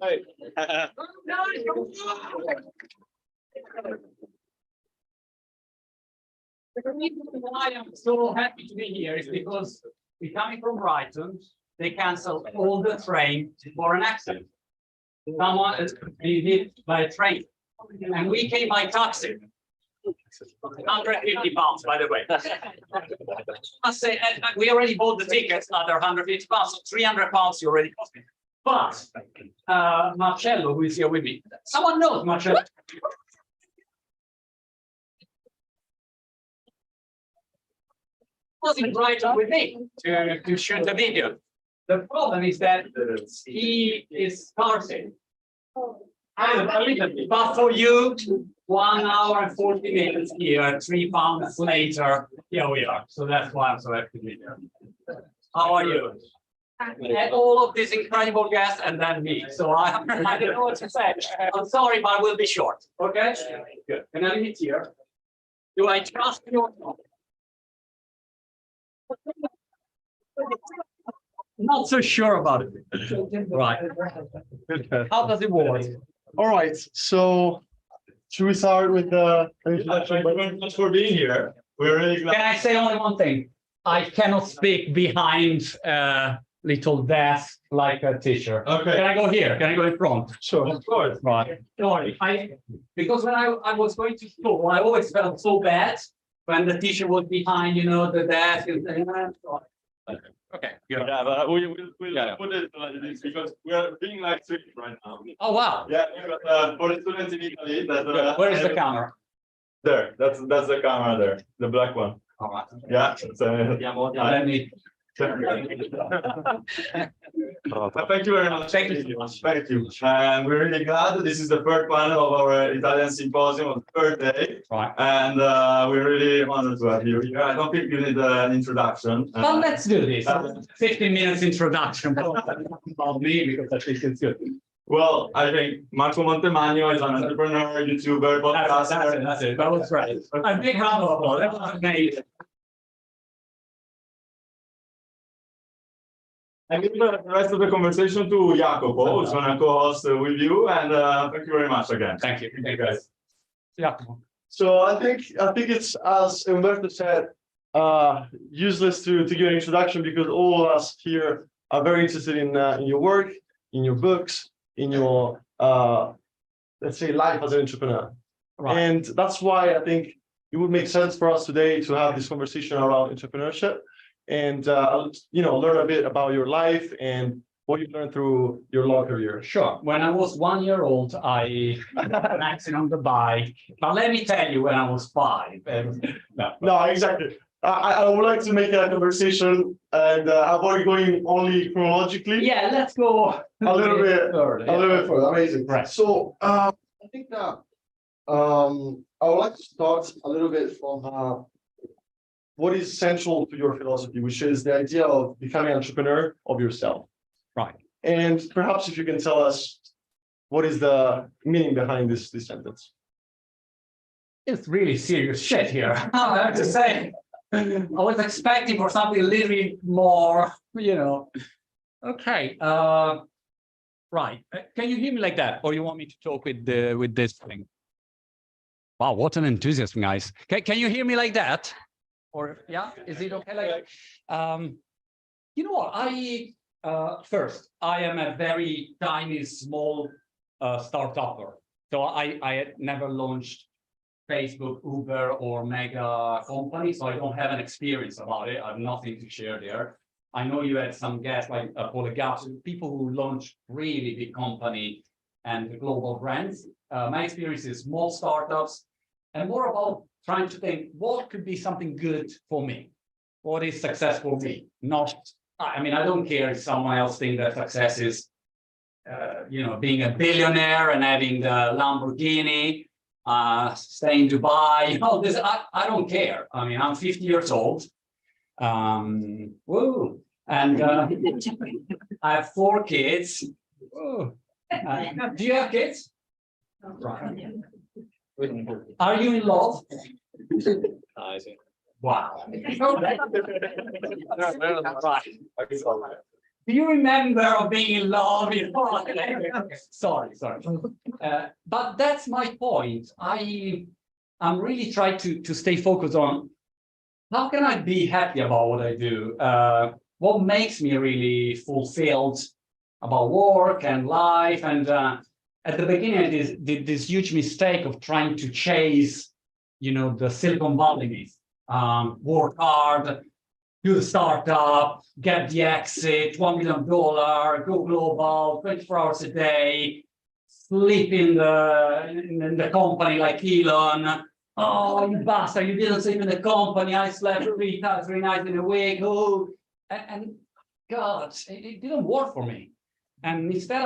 Hey. The reason why I'm so happy to be here is because we're coming from Brighton. They canceled all the train for an accident. Someone is being hit by a train, and we came by taxi. 150 pounds, by the way. I say, and we already bought the tickets, another 150 pounds, so 300 pounds you already cost me. But Marcello, who is here with me, someone knows Marcello. Was in Brighton with me to shoot the video. The problem is that he is starting. But for you, 1 hour and 40 minutes here, 3 pounds later, here we are. So that's why I'm so happy to be here. How are you? And all of these incredible guests and then me. So I don't know what to say. I'm sorry, but we'll be short. Okay? Good. Can I leave it here? Do I trust you? Not so sure about it. Right. How does it work? All right. So should we start with the introduction? Thank you very much for being here. We're really glad. Can I say only one thing? I cannot speak behind a little desk like a teacher. Okay. Can I go here? Can I go in front? Sure, of course. Right. Sorry. Because when I was going to school, I always felt so bad when the teacher was behind, you know, the desk. Okay. Yeah, but we'll put it like this because we are being like strict right now. Oh wow. Yeah, for the students in Italy, Where is the camera? There, that's the camera there, the black one. All right. Yeah. Let me. Thank you very much. Thank you. Thank you. And we're really glad this is the third panel of our Italian Symposium on the third day. Right. And we're really honored to have you. I don't think you need an introduction. Well, let's do this. 15 minutes introduction about me because I think it's good. Well, I think Marco Montemagno is an entrepreneur, YouTuber, podcaster. That's it. That was great. A big round of applause. That was amazing. I give the rest of the conversation to Jacopo, who's going to co-host with you. And thank you very much again. Thank you. Thank you, guys. Jacopo. So I think it's, as Umberto said, useless to give an introduction because all of us here are very interested in your work, in your books, in your let's say life as an entrepreneur. Right. And that's why I think it would make sense for us today to have this conversation around entrepreneurship and you know, learn a bit about your life and what you've learned through your long career. Sure. When I was 1 year old, I had an accident on the bike. But let me tell you, when I was 5. No, exactly. I would like to make a conversation and avoid going only chronologically. Yeah, let's go a little bit further. A little bit further. Amazing. Right. So I think that I would like to start a little bit from what is central to your philosophy, which is the idea of becoming an entrepreneur of yourself. Right. And perhaps if you can tell us what is the meaning behind this sentence. It's really serious shit here, I have to say. I was expecting for something a little bit more, you know. Okay. Right. Can you hear me like that, or you want me to talk with this thing? Wow, what an enthusiasm, guys! Can you hear me like that? Or yeah, is it okay? Like, you know what? First, I am a very tiny, small startupper. So I had never launched Facebook, Uber, or mega company, so I don't have an experience about it. I have nothing to share there. I know you had some guests like Polygaps, people who launch really big company and global brands. My experience is small startups and more about trying to think what could be something good for me. What is success for me? Not, I mean, I don't care if someone else thinks that success is, you know, being a billionaire and having the Lamborghini, stay in Dubai, you know, this, I don't care. I mean, I'm 50 years old. Woo. And I have 4 kids. Woo. Do you have kids? Right. Are you in love? Wow. Right. Do you remember being in love? You know? Sorry. But that's my point. I'm really trying to stay focused on how can I be happy about what I do? What makes me really fulfilled about work and life? And at the beginning, I did this huge mistake of trying to chase, the Silicon Valley myth. Work hard, do the startup, get the exit, $1 million, go global, 24 hours a day, sleep in the company like Elon. Oh, you bastard, you didn't sleep in the company. I slept three nights in a week. Oh, and God, it didn't work for me. And instead,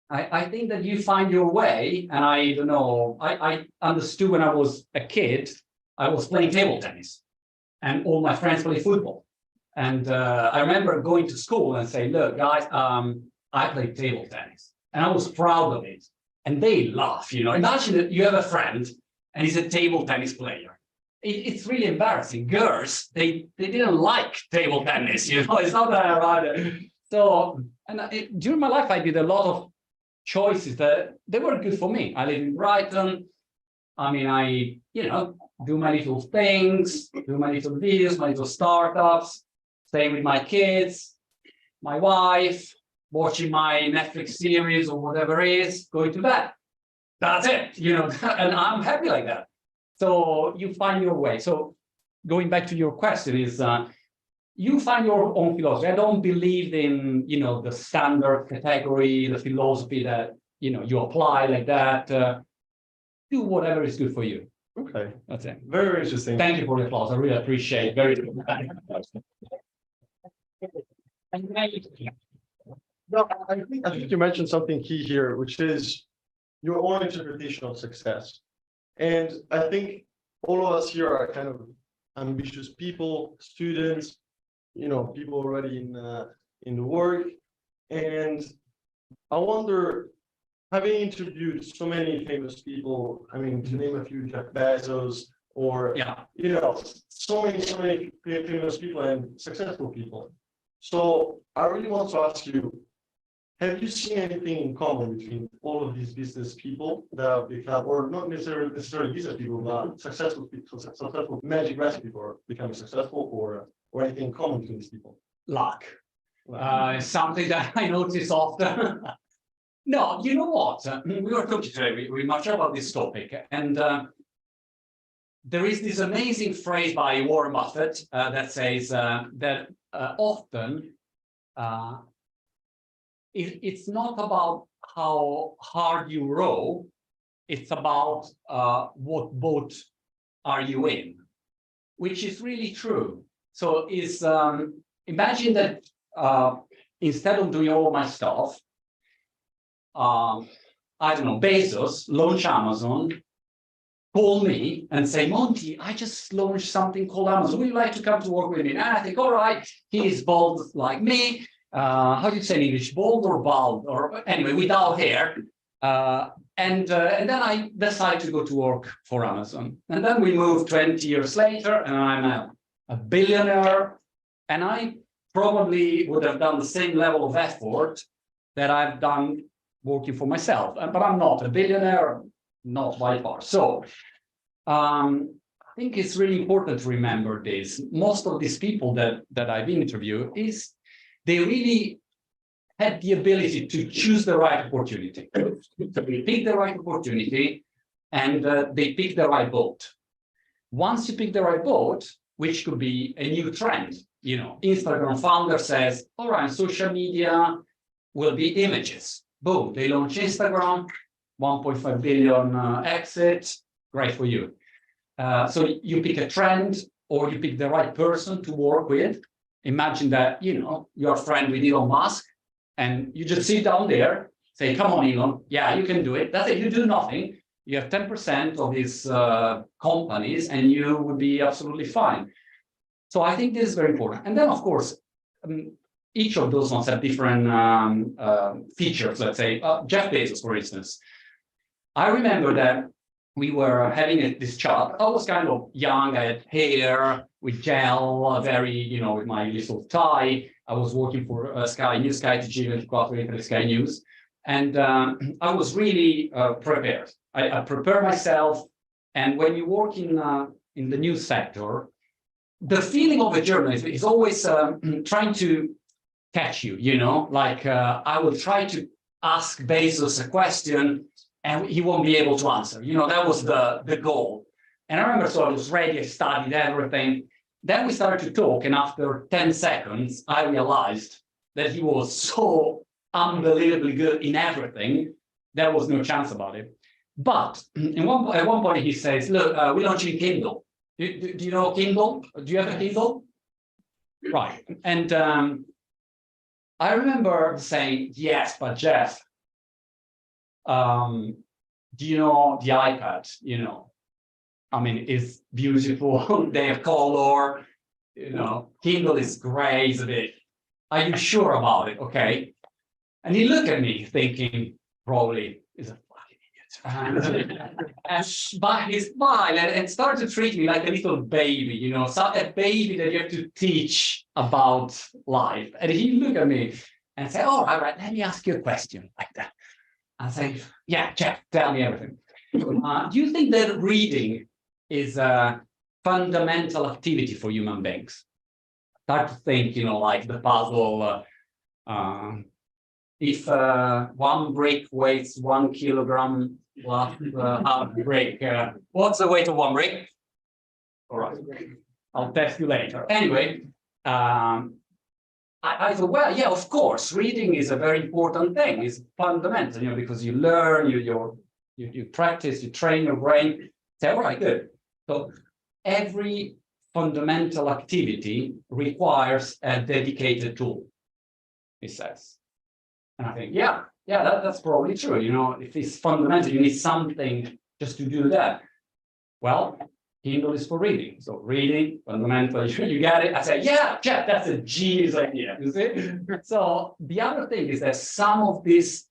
I think that you find your way. And I don't know, I understood when I was a kid, I was playing table tennis. And all my friends play football. And I remember going to school and saying, look, guys, I play table tennis. And I was proud of it. And they laugh, Imagine that you have a friend and he's a table tennis player. It's really embarrassing. Girls, they didn't like table tennis, It's not that right. So, during my life, I did a lot of choices that they were good for me. I live in Brighton. I mean, I do my little things, do my little videos, my little startups, stay with my kids, my wife, watching my Netflix series or whatever it is, going to bed. That's it, and I'm happy like that. So you find your way. So going back to your question is, you find your own philosophy. I don't believe in, the standard category, the philosophy that, you apply like that. Do whatever is good for you. Okay, That's it. very interesting. Thank you for the applause. I really appreciate it. Very good. No, I think you mentioned something key here, which is your own interpretation of success. And I think all of us here are kind of ambitious people, students, people already in the work. And I wonder, having interviewed so many famous people, I mean, to name a few, Jeff Bezos, or, so many famous people and successful people. So I really want to ask you, have you seen anything in common between all of these business people that have become, or not necessarily business people, but successful people, successful magic recipe for becoming successful, or anything in common between these people? Luck. Something that I notice often. No, you know what? We were talking today, we much about this topic, and there is this amazing phrase by Warren Buffett that says that often it's not about how hard you row, it's about what boat are you in, which is really true. So imagine that instead of doing all my stuff, I don't know, Bezos launch Amazon, call me and say, Monty, I just launched something called Amazon. Would you like to come to work with me? And I think, all right, he's bald like me. How do you say in English? Bald or bald? Or anyway, without hair. And then I decided to go to work for Amazon. And then we moved 20 years later, and I'm a billionaire. And I probably would have done the same level of effort that I've done working for myself. But I'm not a billionaire, not by far. So I think it's really important to remember this. Most of these people that I've interviewed they really had the ability to choose the right opportunity. So they pick the right opportunity and they pick the right boat. Once you pick the right boat, which could be a new trend, Instagram founder says, all right, social media will be images. Boom, they launch Instagram, 1.5 billion exit, great for you. So you pick a trend or you pick the right person to work with. Imagine that, you're a friend with Elon Musk and you just sit down there, say, come on, Elon, yeah, you can do it. That's it, you do nothing. You have 10% of these companies and you would be absolutely fine. So I think this is very important. And then, of course, each of those ones have different features. Let's say Jeff Bezos, for instance. I remember that we were having this chat. I was kind of young, I had hair with gel, very, with my little tie. I was working for Sky News, Sky TG24, Sky News, and I was really prepared. I prepared myself, and when you work in the news sector, the feeling of a journalist is always trying to catch you, you know, like I will try to ask Bezos a question and he won't be able to answer. You know, that was the goal. And I remember, so I was ready, I studied everything. Then we started to talk, and after 10 seconds, I realized that he was so unbelievably good in everything, there was no chance about it. But at one point he says, look, we're launching Kindle. Do you know Kindle? Do you have a Kindle? Right. And I remember saying, yes, but Jeff, do you know the iPad? You know, I mean, it's beautiful. They have color. You know, Kindle is great. It's a bit. Are you sure about it? Okay. And he looked at me thinking, probably is a fucking idiot. But he smiled and started to treat me like a little baby, you know, so a baby that you have to teach about life. And he looked at me and said, all right, let me ask you a question like that. I say, yeah, Jeff, tell me everything. Do you think that reading is a fundamental activity for human beings? Start to think, you know, like the puzzle, if one brick weighs 1 kilogram plus half brick, what's the weight of one brick? All right, I'll test you later. Anyway, I thought, well, yeah, of course, reading is a very important thing. It's fundamental, you know, because you learn, you practice, you train your brain. Say, all right, good. So every fundamental activity requires a dedicated tool, he says. And I think, yeah, that's probably true. You know, if it's fundamental, you need something just to do that. Well, Kindle is for reading. So reading, fundamental, you get it. I say, yeah, Jeff, that's a genius idea, you see? So the other thing is that some of these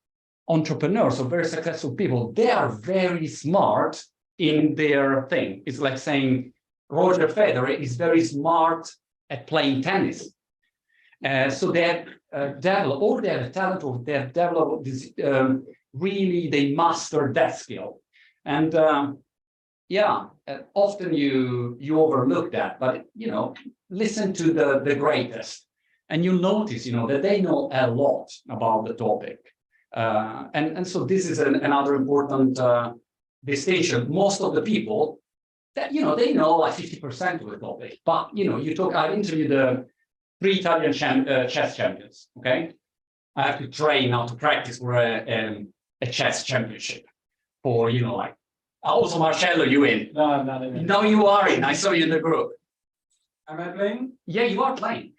entrepreneurs or very successful people, they are very smart in their thing. It's like saying Roger Federer is very smart at playing tennis. So they have developed, or they have talent, or they have developed this, really, they master that skill. And yeah, often you overlook that, but, you know, listen to the greatest, and you notice, you know, that they know a lot about the topic. And so this is another important distinction. Most of the people that, you know, they know like 50% of the topic, but, you know, I interviewed the 3 Italian chess champions, okay? I have to train now to practice for a chess championship for, you know, like, also Marcello, you in? No, I'm not in it. No, you are in. I saw you in the group. Am I playing? Yeah, you are playing.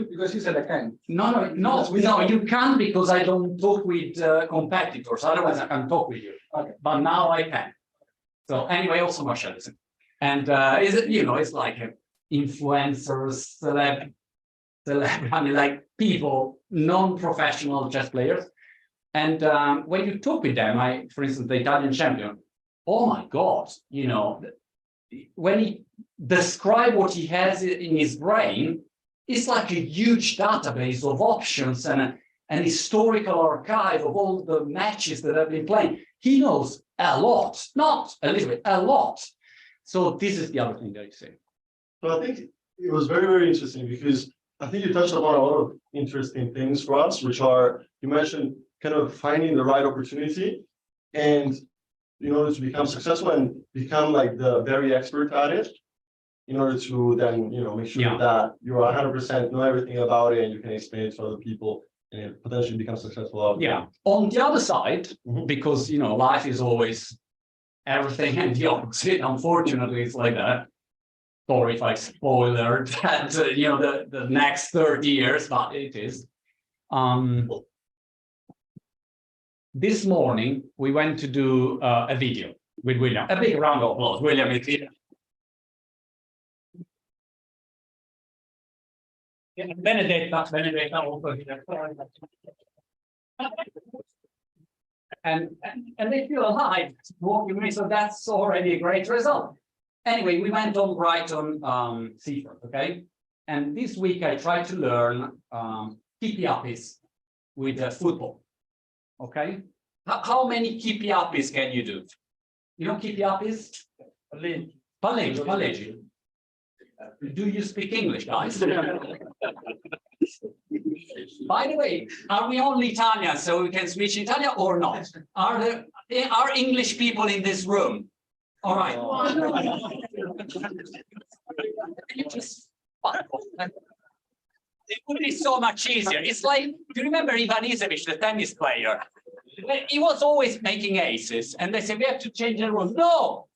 Because you said I can. No, you can't, because I don't talk with competitors. Otherwise, I can talk with you. Okay. But now I can. So anyway, also Marcello. And is it, you know, it's like influencers, I mean, like people, non-professional chess players. And when you talk with them, for instance, the Italian champion, oh my God, you know, when he describes what he has in his brain, it's like a huge database of options and an historical archive of all the matches that I've been playing. He knows a lot, not a little bit, a lot. So this is the other thing that you say. So I think it was very, very interesting, because I think you touched upon a lot of interesting things for us, which are, you mentioned kind of finding the right opportunity, and in order to become successful and become like the very expert at it, in order to then, you know, make sure that you're 100% know everything about it and you can explain it to other people and potentially become successful. Yeah. On the other side, because, you know, life is always everything and the opposite. Unfortunately, it's like that. Sorry if I spoiled that, you know, the next 30 years, but it is. This morning, we went to do a video with William. A big round of applause. William is here. Yeah, Benedetta also here. And they feel alive walking me, so that's already a great result. Anyway, we went on Brighton seafront, okay? And this week I tried to learn keepy-uppies with football. Okay, how many keepy-uppies can you do? You know keepy-uppies? Palleggi. Do you speak English, guys? By the way, are we only Italian so we can switch Italian or not? Are English people in this room? All right. It would be so much easier. It's like, do you remember Ivan Izevich, the tennis player? He was always making aces, and they said, we have to change the rules. No!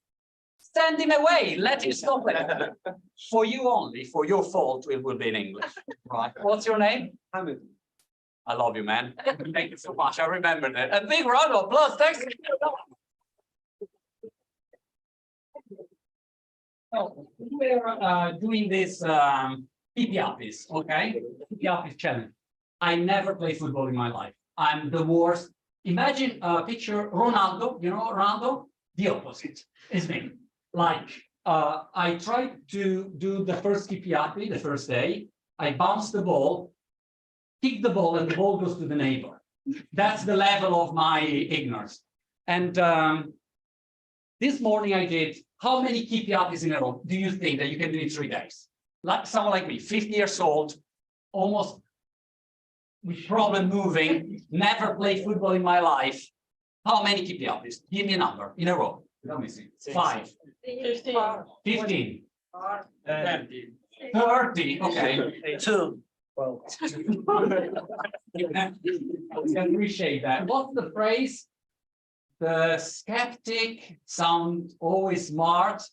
Send him away, let him stop it. For you only, for your fault, it will be in English. Right. What's your name? Hamid. I love you, man. Thank you so much. I remember that. A big round of applause. Thanks. Oh, we're doing this keepy-uppies, okay? Keepy-uppies challenge. I never play football in my life. I'm the worst. Imagine picture Ronaldo, you know Ronaldo? The opposite is me. Like, I tried to do the first keepy-uppie the first day. I bounce the ball, kick the ball, and the ball goes to the neighbor. That's the level of my ignorance. And this morning I did, how many keepy-uppies in a row do you think that you can do in 3 days? Like someone like me, 50 years old, almost with problem moving, never played football in my life. How many keepy-uppies? Give me a number in a row. Let me see. 5. 15. 30. Okay. 2. Well, I appreciate that. What's the phrase? The skeptic sound always smart,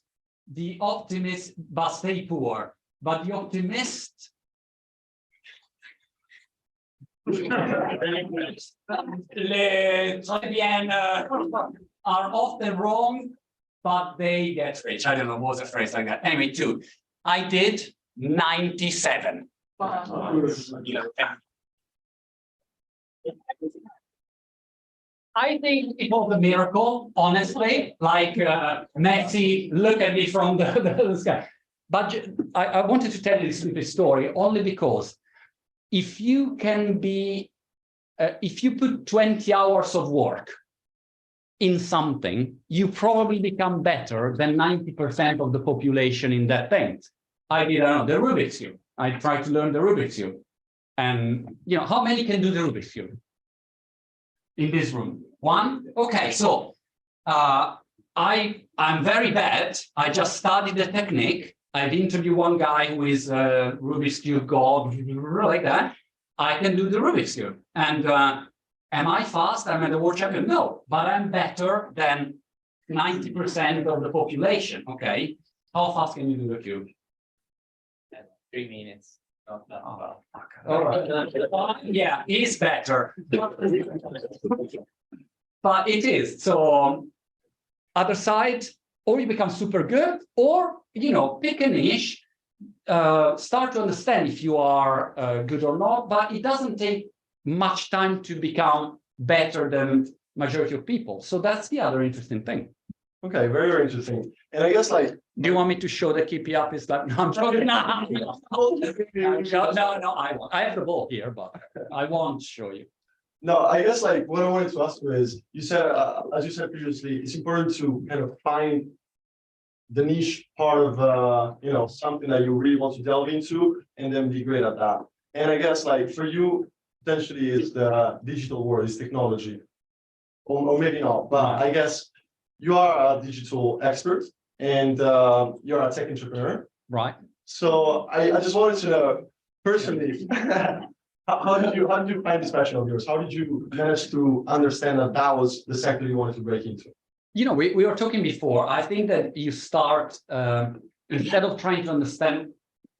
the optimist but stay poor. But the optimist are often wrong, but they get rich. I don't know what's a phrase like that. Anyway, 2. I did 97. I think it was a miracle, honestly. Like Messi, look at me from the sky. But I wanted to tell you this story only because if you can be, if you put 20 hours of work in something, you probably become better than 90% of the population in that thing. I did the Rubik's Cube. I tried to learn the Rubik's Cube. And, you know, how many can do the Rubik's Cube in this room? 1? Okay, so I'm very bad. I just studied the technique. I've interviewed one guy who is a Rubik's Cube god, like that. I can do the Rubik's Cube. And am I fast? I'm the world champion? No, but I'm better than 90% of the population. Okay. How fast can you do the cube? 3 minutes. Oh, all right. Yeah, he's better. But it is. So other side, or you become super good, or, you know, pick a niche, start to understand if you are good or not, but it doesn't take much time to become better than majority of people. So that's the other interesting thing. Okay, very, very interesting. And I guess like, do you want me to show the keepy-up? Is like, no, I'm joking. No, I won't. I have the ball here, but I won't show you. no, I guess like what I wanted to ask you is, you said, as you said previously, it's important to kind of find the niche part of, you know, something that you really want to delve into and then be great at that. And I guess like for you, potentially is the digital world, is technology, or maybe not, but I guess you are a digital expert and you're a tech entrepreneur. Right. So I just wanted to know personally, how did you find this passion of yours? How did you manage to understand that that was the sector you wanted to break into? You know, we were talking before. I think that you start, instead of trying to understand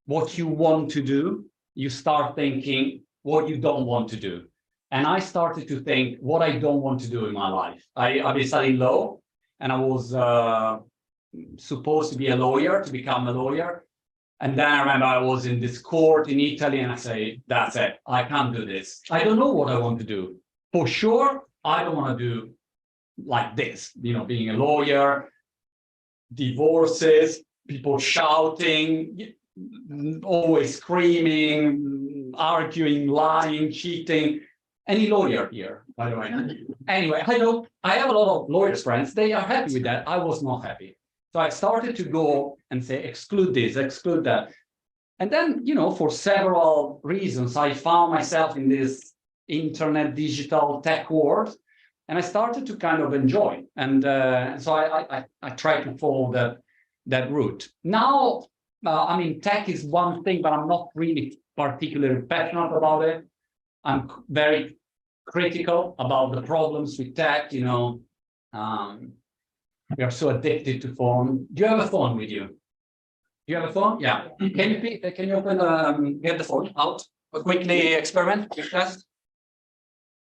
what you want to do, you start thinking what you don't want to do. And I started to think what I don't want to do in my life. I've been studying law, and I was supposed to be a lawyer, to become a lawyer. And then I remember I was in this court in Italy, and I say, that's it, I can't do this. I don't know what I want to do. For sure, I don't want to do like this, you know, being a lawyer, divorces, people shouting. always screaming, arguing, lying, cheating. Any lawyer here, by the way? Anyway, I have a lot of lawyers friends. They are happy with that. I was not happy. So I started to go and say, exclude this, exclude that. And then, you know, for several reasons, I found myself in this internet, digital tech world, and I started to kind of enjoy. And so I tried to follow that route. Now, I mean, tech is one thing, but I'm not really particularly passionate about it. I'm very critical about the problems with tech, you know. We are so addicted to phone. Do you have a phone with you? Do you have a phone? Yeah. Can you open get the phone out? Quickly experiment with test.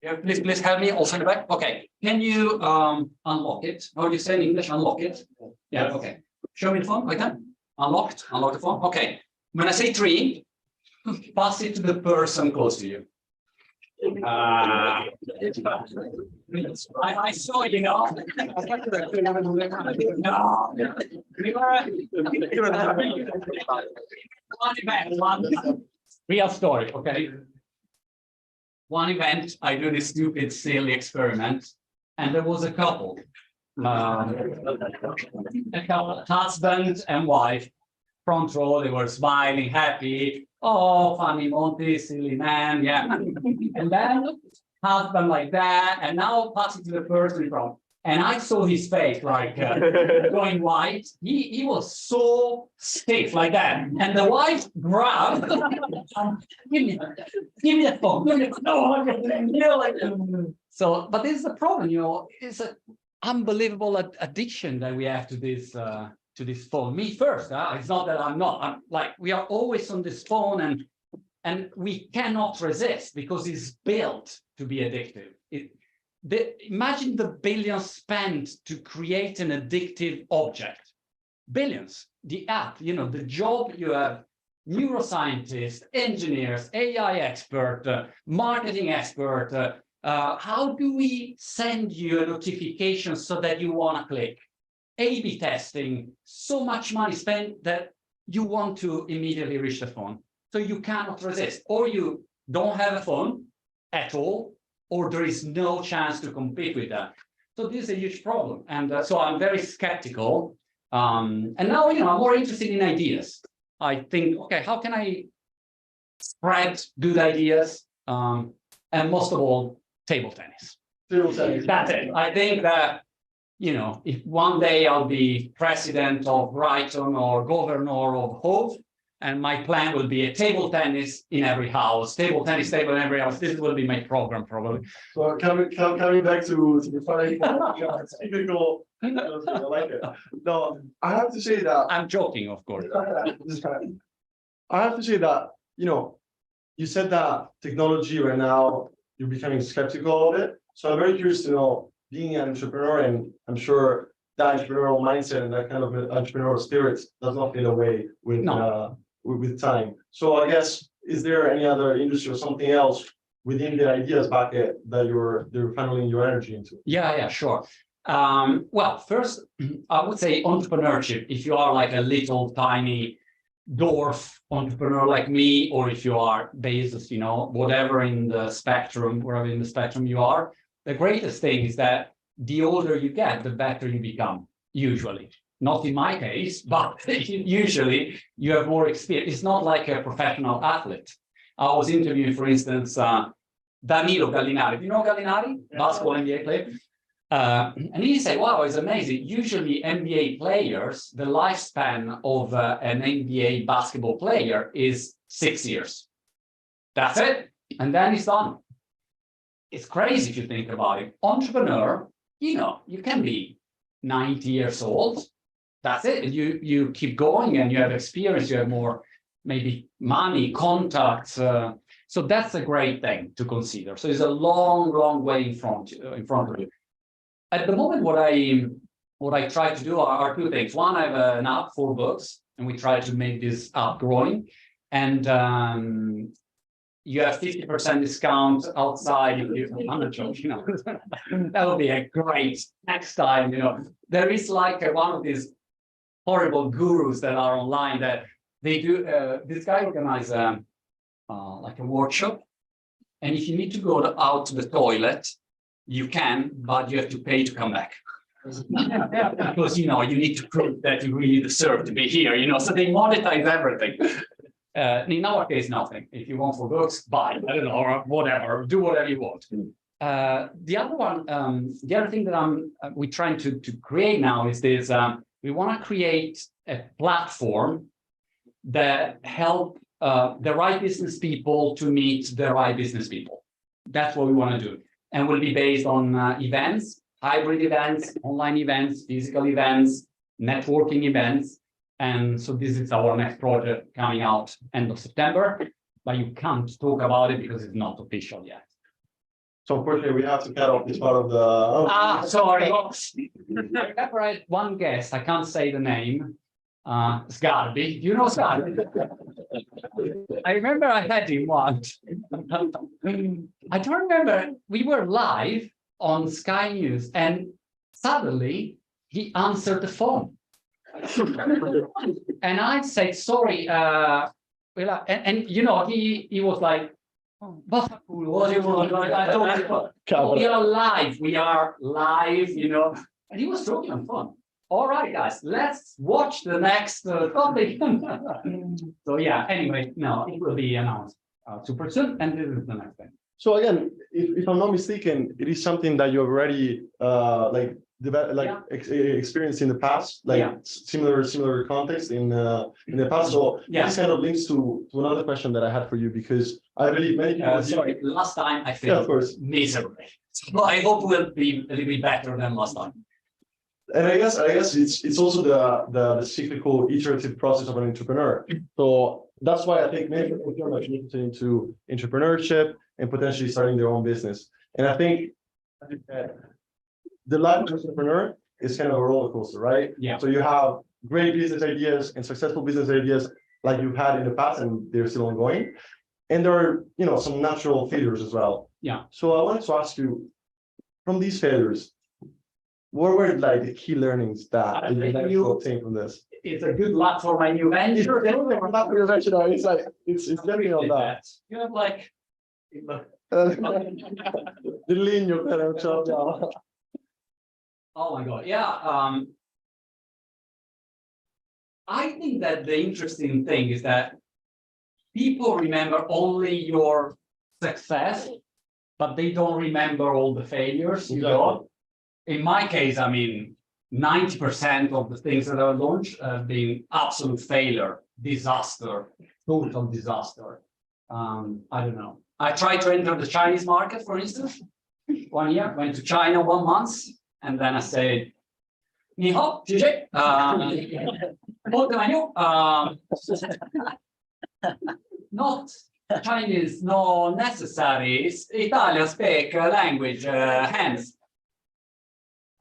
Yeah, please help me also in the back. Okay. Can you unlock it? How do you say in English? Unlock it? Yeah, okay. Show me the phone like that. Unlock the phone. Okay. When I say 3, pass it to the person close to you. I saw it, you know. One real story, okay? One event, I do this stupid, silly experiment, and there was a couple, husband and wife, front row, they were smiling, happy. Oh, funny Monty, silly man, yeah. And then husband like that, and now passing to the person in front. And I saw his face like going white. He was so stiff like that. And the wife grabbed, give me the phone. No, you know, like, so, but this is the problem, you know, it's an unbelievable addiction that we have to this phone. Me first, it's not that I'm not. I'm like, we are always on this phone, and we cannot resist because it's built to be addictive. Imagine the billions spent to create an addictive object. Billions. The app, you know, the job you have, neuroscientists, engineers, AI expert, marketing expert. How do we send you a notification so that you want to click? A/B testing, so much money spent that you want to immediately reach the phone. So you cannot resist, or you don't have a phone at all, or there is no chance to compete with that. So this is a huge problem. And so I'm very skeptical. And now, you know, I'm more interested in ideas. I think, okay, how can I spread good ideas? And most of all, table tennis. That's it. I think that, you know, if one day I'll be president of Brighton or governor of Hove, and my plan will be a table tennis in every house, table tennis table in every house. This will be my program, probably. So coming back to the funny, typical, I like it. No, I have to say that I'm joking, of course. I have to say that, you know, you said that technology right now, you're becoming skeptical of it. So I'm very curious to know, being an entrepreneur, and I'm sure that entrepreneurial mindset and that kind of entrepreneurial spirit does not fade away with time. So I guess, is there any other industry or something else within the ideas bucket that you're funneling your energy into? Yeah, sure. Well, first, I would say entrepreneurship. If you are like a little tiny dwarf entrepreneur like me, or if you are Bezos, you know, whatever in the spectrum, wherever in the spectrum you are, the greatest thing is that the older you get, the better you become, usually. Not in my case, but usually you have more experience. It's not like a professional athlete. I was interviewing, for instance, Danilo Gallinari. Do you know Gallinari? Basketball NBA player. And he said, wow, it's amazing. Usually NBA players, the lifespan of an NBA basketball player is 6 years. That's it. And then it's done. It's crazy if you think about it. Entrepreneur, you know, you can be 90 years old. That's it. You keep going and you have experience, you have more maybe money, contacts. So that's a great thing to consider. So it's a long, long way in front of you. At the moment, what I try to do are two things. One, I have an app for books, and we try to make this app growing. And you have 50% discount outside. I'm not joking, you know. That would be a great next time, you know. There is like one of these horrible gurus that are online that They do. This guy organized like a workshop, and if you need to go out to the toilet, you can, but you have to pay to come back. Because you need to prove that you really deserve to be here. So they monetize everything. In our case, nothing. If you want for books, buy. I don't know, or whatever. Do whatever you want. The other one, the other thing that we're trying to create now is this. We want to create a platform that help the right business people to meet the right business people. That's what we want to do, and will be based on events, hybrid events, online events, physical events, networking events. And so this is our next project coming out end of September, but you can't talk about it because it's not official yet. So unfortunately, we have to cut off this part of the. Sorry. I remember I had one guest, I can't say the name, Sgarbi. You know Sgarbi? I remember I had him once. I don't remember, we were live on Sky News and suddenly he answered the phone. And I said, sorry, and he was like, I told we are live, and he was talking on phone. All right, guys, let's watch the next topic. So yeah, anyway, no, it will be announced super soon, and this is the next thing. So again, if I'm not mistaken, it is something that you've already experienced in the past, similar context in the past. So this kind of links to another question that I had for you, because I believe many people. Sorry, last time I failed miserably. So I hope we'll be a little bit better than last time. And I guess it's also the cyclical iterative process of an entrepreneur. So that's why I think many people are much interested into entrepreneurship and potentially starting their own business. And I think the life of an entrepreneur is kind of a roller coaster, right? Yeah. So you have great business ideas and successful business ideas like you've had in the past, and they're still ongoing. And there are, some natural failures as well. Yeah. So I wanted to ask you, from these failures, what were the key learnings that you obtained from this? It's a good luck for my new venture. It's definitely on that. You have like. Oh my God, yeah. I think that the interesting thing is that people remember only your success, but they don't remember all the failures you got. In my case, 90% of the things that I launched have been absolute failure, disaster, total disaster. I don't know. I tried to enter the Chinese market, for instance. 1 year, went to China 1 month, and then I said, "Ni hao, Gigi, Montemagno, not Chinese, no necessary. It's Italian speak language, hence."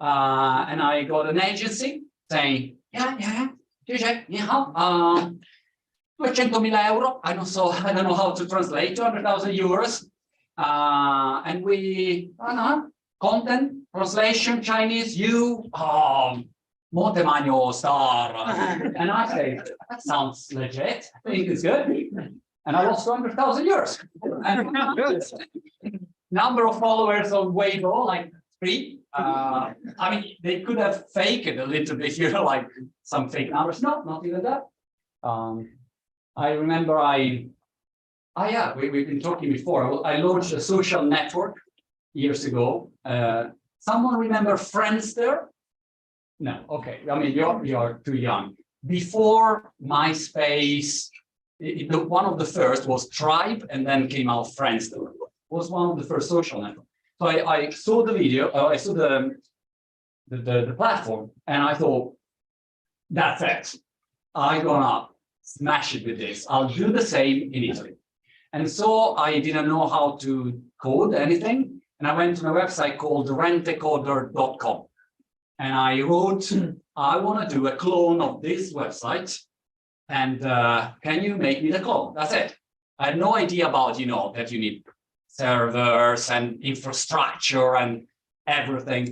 And I got an agency saying, Gigi, ni hao, 200.000 euro. I don't know how to translate 200,000 euros. And we, content, translation, Chinese, Montemagno star. And I say, that sounds legit. I think it's good. And I lost 200,000 euros. Number of followers on Weibo, like 3. They could have faked it a little bit, like some fake numbers. No, not even that. I remember we've been talking before. I launched a social network years ago. Someone remember Friendster? No, okay. You're too young. Before MySpace, one of the first was Tribe, and then came out Friendster. Was one of the first social networks. So I saw the video, I saw the platform, and I thought, that's it. I'm gonna smash it with this. I'll do the same in Italy. And so I didn't know how to code anything. And I went to a website called rentecoder.com. And I wrote, I want to do a clone of this website. And can you make me the clone? That's it. I had no idea about, that you need servers and infrastructure and everything.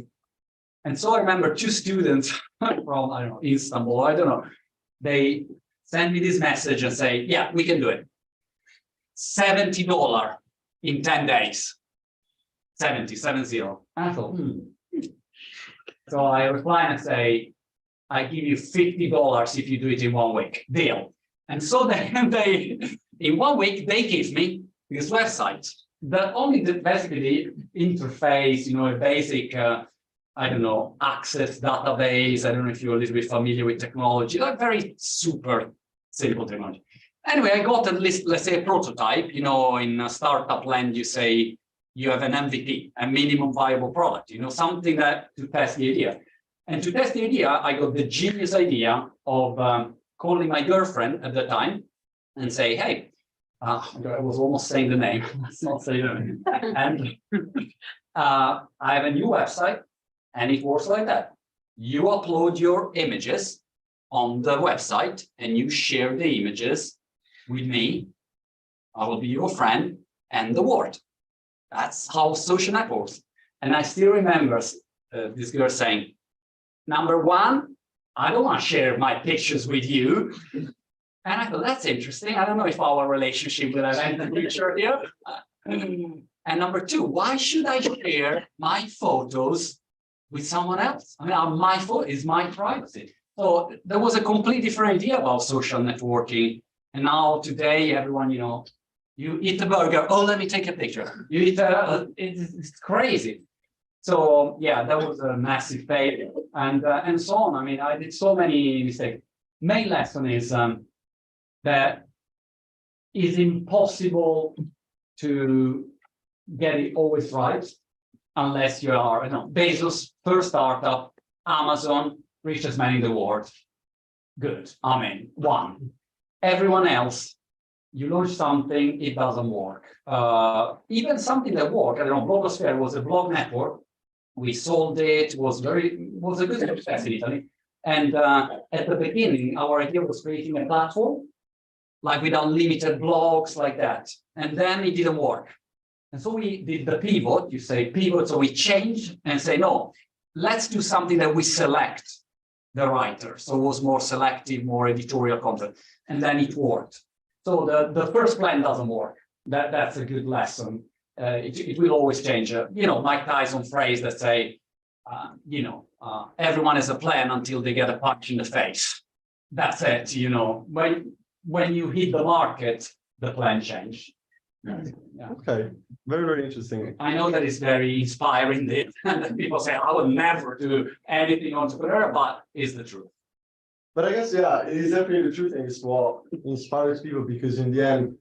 And so I remember 2 students from, Istanbul, they send me this message and say, yeah, we can do it. $70 in 10 days. 70. And I thought, So I reply and say, I give you $50 if you do it in 1 week. Deal. And so they in 1 week, they give me this website. That only basically interface, a basic, I don't know, access database. I don't know if you're a little bit familiar with technology, like very super simple technology. Anyway, I got at least, let's say, a prototype. In a startup land, you say you have an MVP, a minimum viable product, something that to test the idea. And to test the idea, I got the genius idea of calling my girlfriend at the time and say, hey, I was almost saying the name. Let's not say the name. And I have a new website, and it works like that. You upload your images on the website, and you share the images with me. I will be your friend and the world. That's how social network works. And I still remember this girl saying, number one, I don't want to share my pictures with you. And I thought, that's interesting. I don't know if our relationship will have any future here. And number two, why should I share my photos with someone else? I mean, my photo is my privacy. So there was a completely different idea about social networking. And now today, everyone, you eat a burger. Oh, let me take a picture. You eat it's crazy. So yeah, that was a massive failure, and so on. I mean, I did so many mistakes. Main lesson is that it's impossible to get it always right unless you are, Bezos, first startup, Amazon, richest man in the world. Good. I mean, one. Everyone else, you launch something, it doesn't work. Even something that worked, I don't know, Blogosphere was a blog network. We sold it, was a good success in Italy. And at the beginning, our idea was creating a platform, like with unlimited blogs like that. And then it didn't work. And so we did the pivot, you say pivot, so we changed and say, no, let's do something that we select the writer. So it was more selective, more editorial content. And then it worked. So the first plan doesn't work. That's a good lesson. It will always change. Mike Tyson phrase that say, everyone has a plan until they get a punch in the face. That's it. When you hit the market, the plan changed. Yeah. Okay, very, very interesting. I know that it's very inspiring. And people say, I would never do anything entrepreneurial, but it's the truth. But I guess, yeah, it is definitely the truth, and it's what inspires people, because in the end,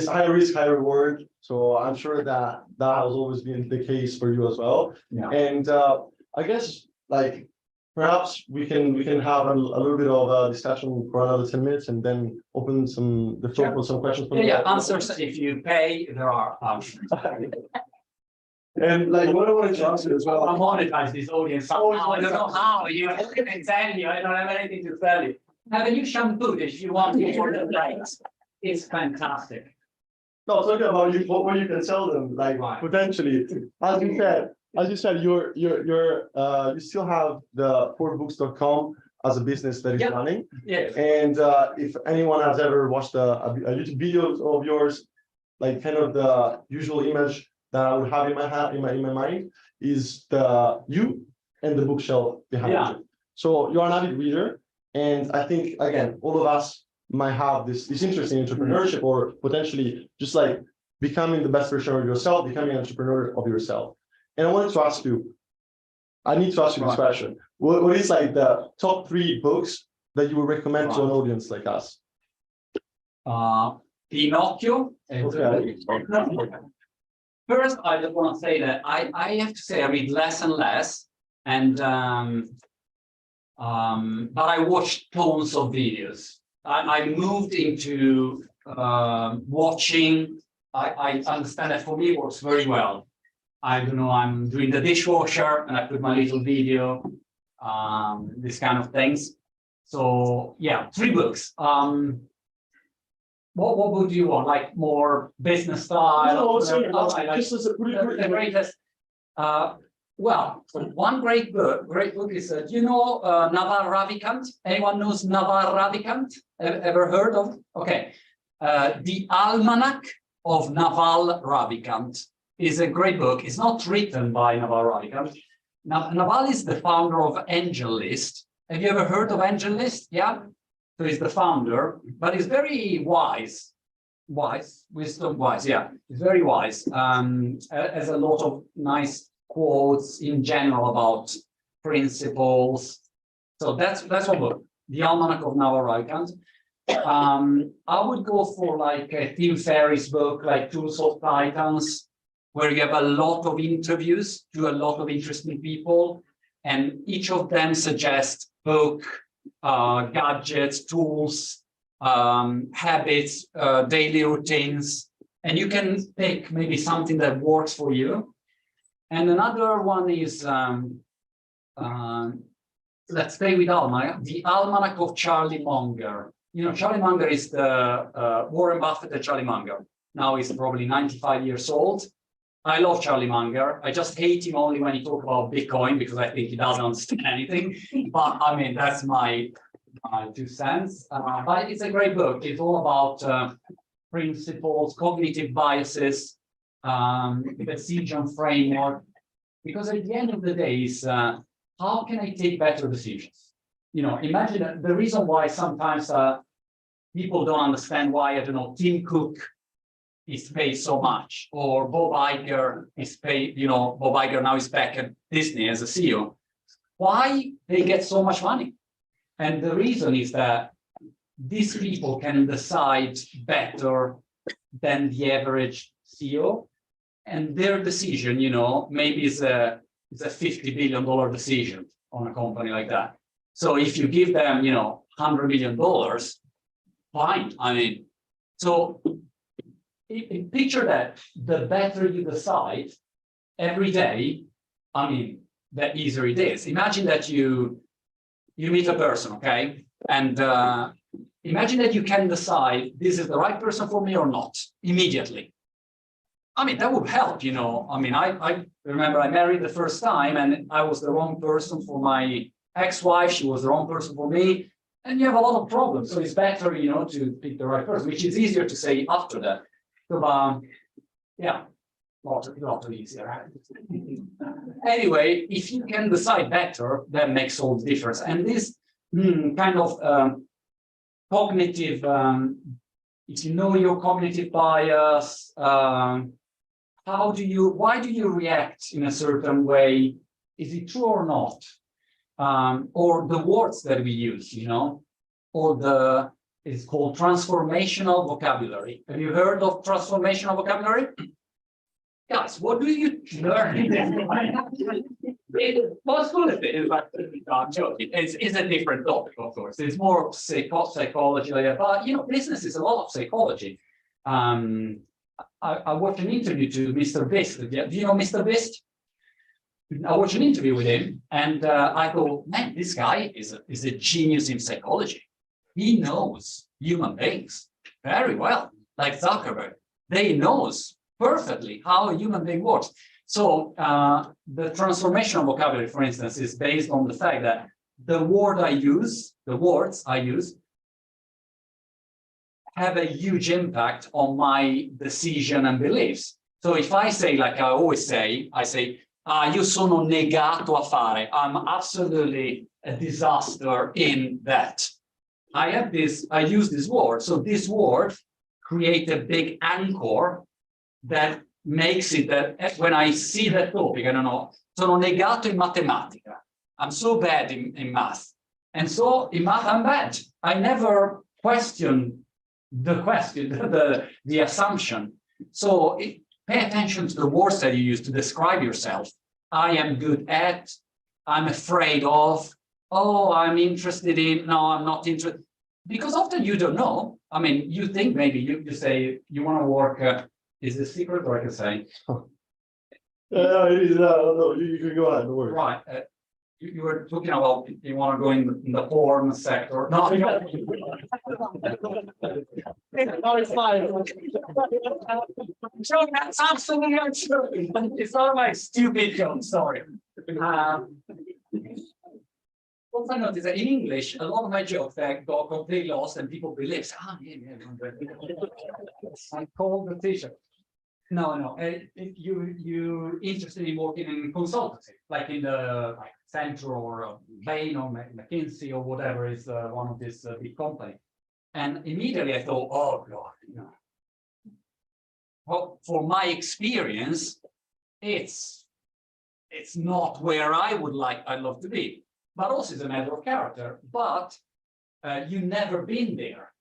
high risk, high reward. So I'm sure that has always been the case for you as well. Yeah. And I guess, like, perhaps we can have a little bit of a discussion for another 10 minutes, and then open the floor for some questions. Yeah, answers. If you pay, there are answers. And like, what I wanted to ask you as well. I monetize this audience somehow. I don't know how. I can tell you. I don't have anything to tell you. Have a new shampoo if you want to for the price. It's fantastic. No, talking about what you can sell them, like potentially. As you said, you still have the 4books.com as a business that is running. Yes. And if anyone has ever watched a YouTube video of yours, like kind of the usual image that I would have in my mind is you and the bookshelf behind you. So you're an avid reader, and I think again, all of us might have this interest in entrepreneurship, or potentially just like becoming the best version of yourself, becoming an entrepreneur of yourself. And I wanted to ask you, this question. What is like the top 3 books that you would recommend to an audience like us? Pinocchio. Okay. First, I just want to say that I have to say I read less and less, and but I watch tons of videos. I moved into watching. I understand that for me it works very well. I don't know, I'm doing the dishwasher and I put my little video, this kind of things. So yeah, 3 books. What book do you want? Like more business style? No, just as a the greatest. Well, one great book is, do you know Naval Ravikant? Anyone knows Naval Ravikant? Ever heard of? Okay. The Almanac of Naval Ravikant is a great book. It's not written by Naval Ravikant. Naval is the founder of AngelList. Have you ever heard of AngelList? Yeah. So he's the founder, but he's very wise. Wisdom wise. Yeah, he's very wise. Has a lot of nice quotes in general about principles. So that's one book, The Almanac of Naval Ravikant. I would go for like Tim Ferriss' book, like Tools of Titans, where you have a lot of interviews to a lot of interesting people, and each of them suggests book, gadgets, tools, habits, daily routines, and you can pick maybe something that works for you. And another one is, let's stay with Almanac, The Almanac of Charlie Munger. You know, Charlie Munger is the Warren Buffett and Charlie Munger. Now he's probably 95 years old. I love Charlie Munger. I just hate him only when he talks about Bitcoin because I think he doesn't understand anything. But I mean, that's my 2 cents. But it's a great book. It's all about principles, cognitive biases, decision framework. Because at the end of the day, is how can I take better decisions? You know, imagine the reason why sometimes people don't understand why, I don't know, Tim Cook is paid so much, or Bob Iger is paid, you know, Bob Iger now is back at Disney as a CEO. Why they get so much money? And the reason is that these people can decide better than the average CEO, and their decision, you know, maybe is a $50 billion decision on a company like that. So if you give them, you know, $100 million, fine. I mean, so picture that the better you decide every day, I mean, the easier it is. Imagine that you meet a person, okay? And imagine that you can decide this is the right person for me or not immediately. I mean, that would help, you know. I mean, I remember I married the first time and I was the wrong person for my ex-wife. She was the wrong person for me. And you have a lot of problems. So it's better, you know, to pick the right person, which is easier to say after that. So, yeah, a lot easier. Anyway, if you can decide better, that makes all the difference. And this kind of cognitive, if you know your cognitive bias, why do you react in a certain way? Is it true or not? Or the words that we use, you know, or it's called transformational vocabulary. Have you heard of transformational vocabulary? Guys, what do you learn? Possibility, I'm joking. It's a different topic, of course. It's more psychology, but you know, business is a lot of psychology. I watched an interview to Mr. Beast. Do you know Mr. Beast? I watched an interview with him, and I thought, man, this guy is a genius in psychology. He knows human beings very well, like Zuckerberg. They knows perfectly how a human being works. So the transformational vocabulary, for instance, is based on the fact that the words I use, have a huge impact on my decision and beliefs. So if I say, like I always say, io sono negato a fare. I'm absolutely a disaster in that. I use this word. So this word creates a big anchor that makes it that when I see that topic, I don't know, sono negato in matematica. I'm so bad in math. And so in math, I'm bad. I never question the assumption. So pay attention to the words that you use to describe yourself. I am good at, I'm afraid of, oh, I'm interested in, no, I'm not interested. Because often you don't know. I mean, you think maybe you say you want to work, is it a secret or I can say? No, you can go ahead, no worries. Right. You were talking about you want to go in the porn sector. No, No, it's fine. Joe, that's absolutely untrue. It's not my stupid joke, sorry. What I noticed that in English, a lot of my jokes that got completely lost and people believe, I called the teacher. No, you're interested in working in consultancy, like in the Accenture or Bain or McKinsey or whatever is one of these big companies. And immediately I thought, oh God, well, for my experience, it's not where I'd love to be. But also it's a matter of character. But you've never been there,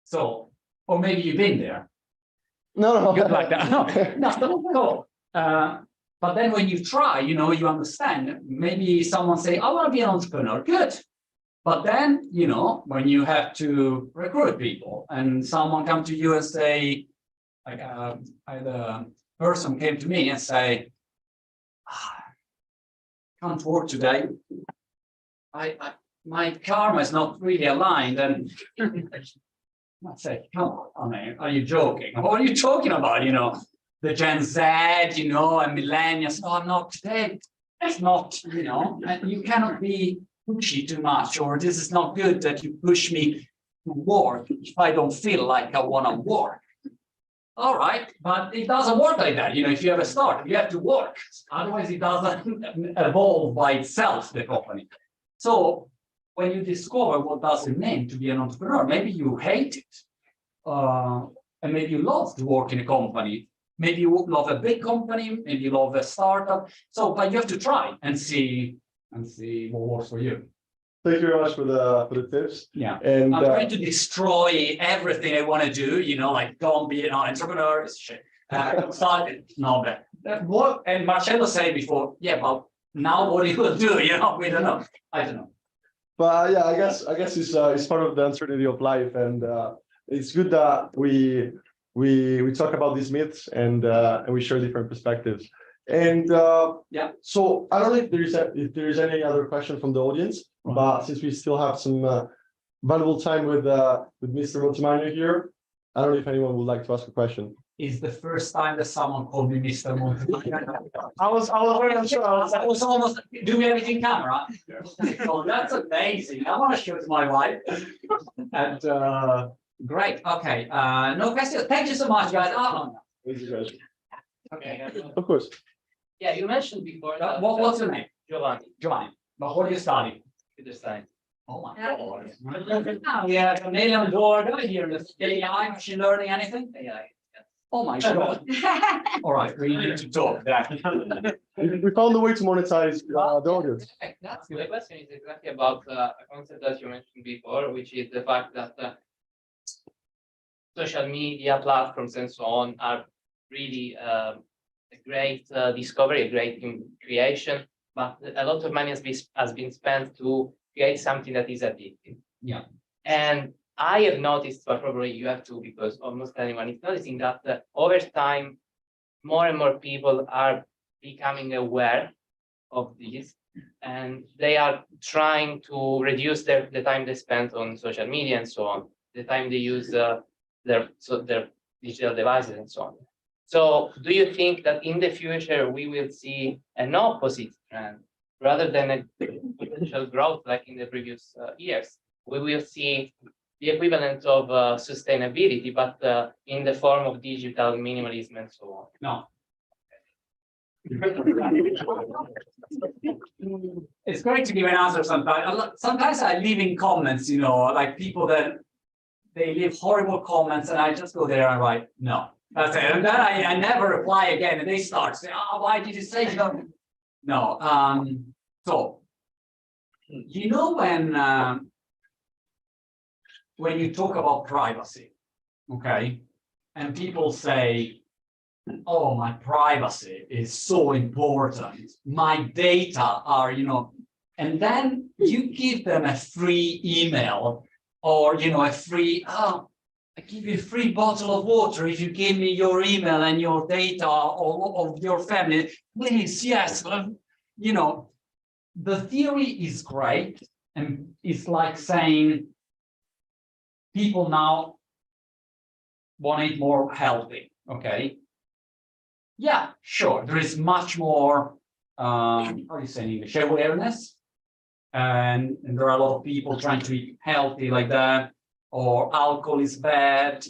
so or maybe you've been there. No. Good like that. No. But then when you try, you understand. Maybe someone say, "I want to be an entrepreneur." Good. But then, when you have to recruit people, and someone come to you and say, like, the person came to me and say, "Can't work today. My karma is not really aligned," and I say, "Come on, man, are you joking? What are you talking about? The Gen Z, and millennials. No, I'm not today. It's not, and you cannot be pushy too much, or this is not good that you push me to work if I don't feel like I want to work." All right, but it doesn't work like that. If you have a start, you have to work. Otherwise, it doesn't evolve by itself, the company. So when you discover what does it mean to be an entrepreneur, maybe you hate it, and maybe you love to work in a company. Maybe you love a big company, maybe you love a startup. So, but you have to try and see what works for you. Thank you very much for the tips. Yeah, And I'm trying to destroy everything I want to do. Like don't be an entrepreneur. It's shit. What? And Marcello said before, yeah, but now what you will do? We don't know. I don't know. But yeah, I guess it's part of the uncertainty of life, and it's good that we talk about these myths and we share different perspectives. And yeah. So I don't know if there is any other question from the audience, but since we still have some valuable time with Mr. Montemagno here, I don't know if anyone would like to ask a question. Is the first time that someone called me Mr. Montemagno. I was very unsure. I was almost. Do we have it in camera? Oh, that's amazing. I want to show it to my wife. And great. Okay. No questions. Thank you so much, guys. Thank you, guys. Okay. Of course. Yeah, you mentioned before that. What's your name? Giovanni. But what do you study? Computer science. Oh my God. Now we have a million dollar here. AI, machine learning, anything? AI. Oh my God. All right, we need to talk. We found a way to monetize the audience. That's The good. question is exactly about a concept that you mentioned before, which is the fact that social media platforms and so on are really a great discovery, a great creation, but a lot of money has been spent to create something that is addictive. Yeah. And I have noticed, but probably you have to, because almost anyone is noticing that over time, more and more people are becoming aware of this, and they are trying to reduce the time they spend on social media and so on, the time they use their digital devices and so on. So do you think that in the future we will see an opposite trend rather than a potential growth like in the previous years? We will see the equivalent of sustainability, but in the form of digital minimalism and so on. No. It's great to give an answer sometimes. Sometimes I leave in comments, like people that they leave horrible comments, and I just go there and write, no. That's it. And then I never reply again, and they start saying, "Oh, why did you say no?" No. So, when you talk about privacy, okay, and people say, "Oh, my privacy is so important. My data are, and then you give them a free email or, a free, I give you a free bottle of water if you give me your email and your data of your family. Please, yes. The theory is great. And it's like saying people now want to eat more healthy. Okay. Yeah, sure. There is much more how do you say in English, awareness. And there are a lot of people trying to be healthy like that, or alcohol is bad.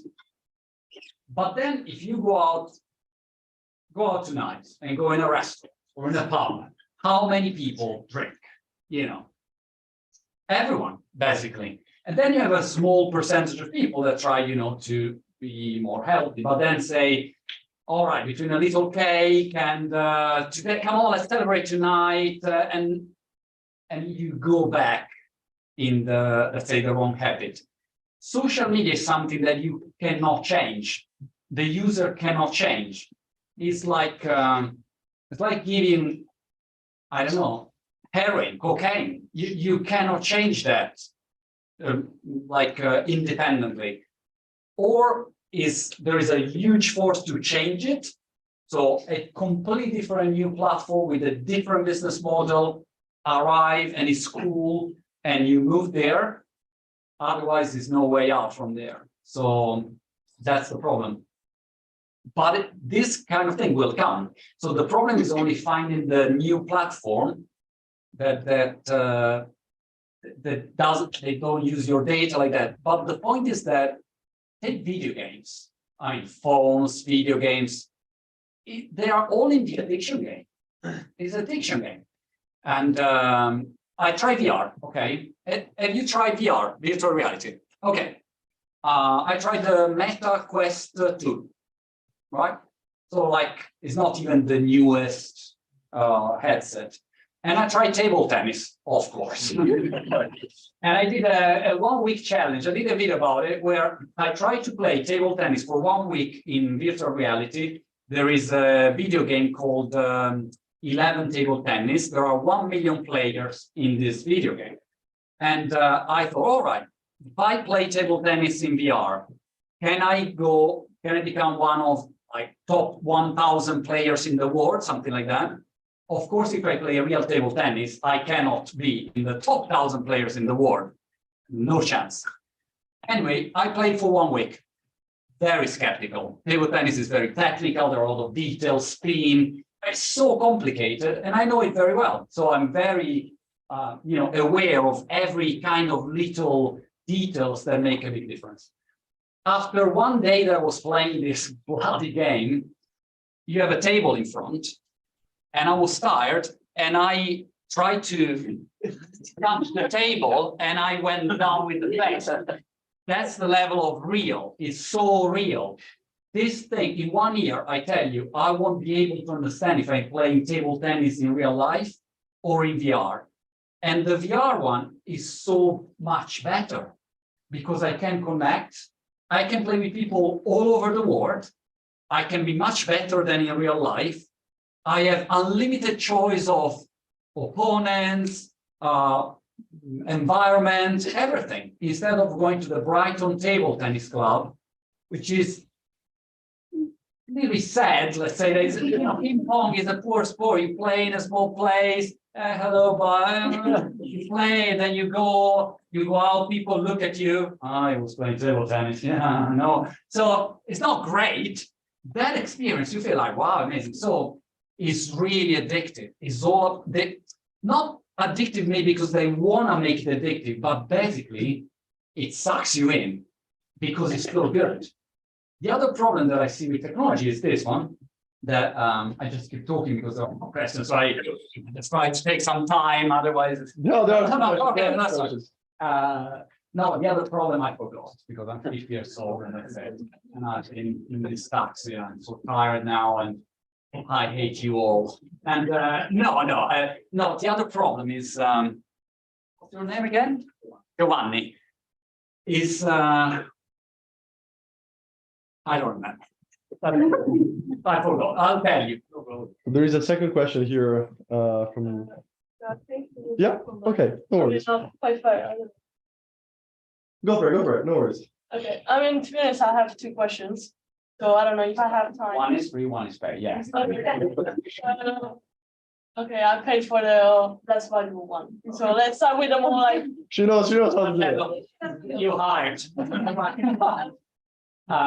But then if you go out tonight and go in a restaurant or in a pub, how many people drink? You know, everyone, basically. And then you have a small percentage of people that try, you know, to be more healthy, but then say, all right, between a little cake and today, come on, let's celebrate tonight, and you go back in the, let's say, the wrong habit. Social media is something that you cannot change. The user cannot change. It's like giving, I don't know, heroin, cocaine. You cannot change that independently. Or there is a huge force to change it. So a completely different new platform with a different business model arrive and it's cool and you move there. Otherwise, there's no way out from there. So that's the problem. But this kind of thing will come. So the problem is only finding the new platform they don't use your data like that. But the point is that take video games. I mean, phones, video games. They are all in the addiction game. It's an addiction game. And I try VR. Okay, have you tried VR, virtual reality? Okay, I tried the Meta Quest 2. Right? So like, it's not even the newest headset. And I tried table tennis, of course. And I did a 1 week challenge. I did a video about it where I tried to play table tennis for 1 week in virtual reality. There is a video game called 11 Table Tennis. There are 1 million players in this video game. And I thought, all right, if I play table tennis in VR, can I become one of like top 1,000 players in the world, something like that? Of course, if I play a real table tennis, I cannot be in the top 1,000 players in the world. No chance. Anyway, I played for 1 week. Very skeptical. Table tennis is very technical. There are a lot of details, spin. It's so complicated, and I know it very well. So I'm very, aware of every kind of little details that make a big difference. After 1 day that I was playing this bloody game, you have a table in front, and I was tired, and I tried to touch the table, and I went down with the face. That's the level of real. It's so real. This thing, in 1 year, I tell you, I won't be able to understand if I'm playing table tennis in real life or in VR. And the VR one is so much better because I can connect. I can play with people all over the world. I can be much better than in real life. I have unlimited choice of opponents, environment, everything, instead of going to the Brighton Table Tennis Club, which is really sad. Let's say that ping pong is a poor sport. You play in a small place. Hello, bye. You play, and then you go out. People look at you. I was playing table tennis. Yeah, no. So it's not great. That experience, you feel like, wow, amazing. So it's really addictive. It's all not addictive maybe because they want to make it addictive, but basically it sucks you in because it's so good. The other problem that I see with technology is this one, that I just keep talking because there are more questions. So let's try to take some time, otherwise. No, okay, that's fine. No, the other problem I forgot because I'm 50 years old and that's it. And I've been in this taxi. I'm so tired now and I hate you all. And no, the other problem is, what's your name again? Giovanni. Is, I don't remember. I forgot. I'll tell you. There is a second question here from. Yeah. Okay. No worries. Go for it. No worries. Okay. I mean, to be honest, I have 2 questions. So I don't know if I have time. One is free, one is fair. Yeah. Okay, I paid for the less valuable one. So let's start with the more like. She knows how to do it. You hired.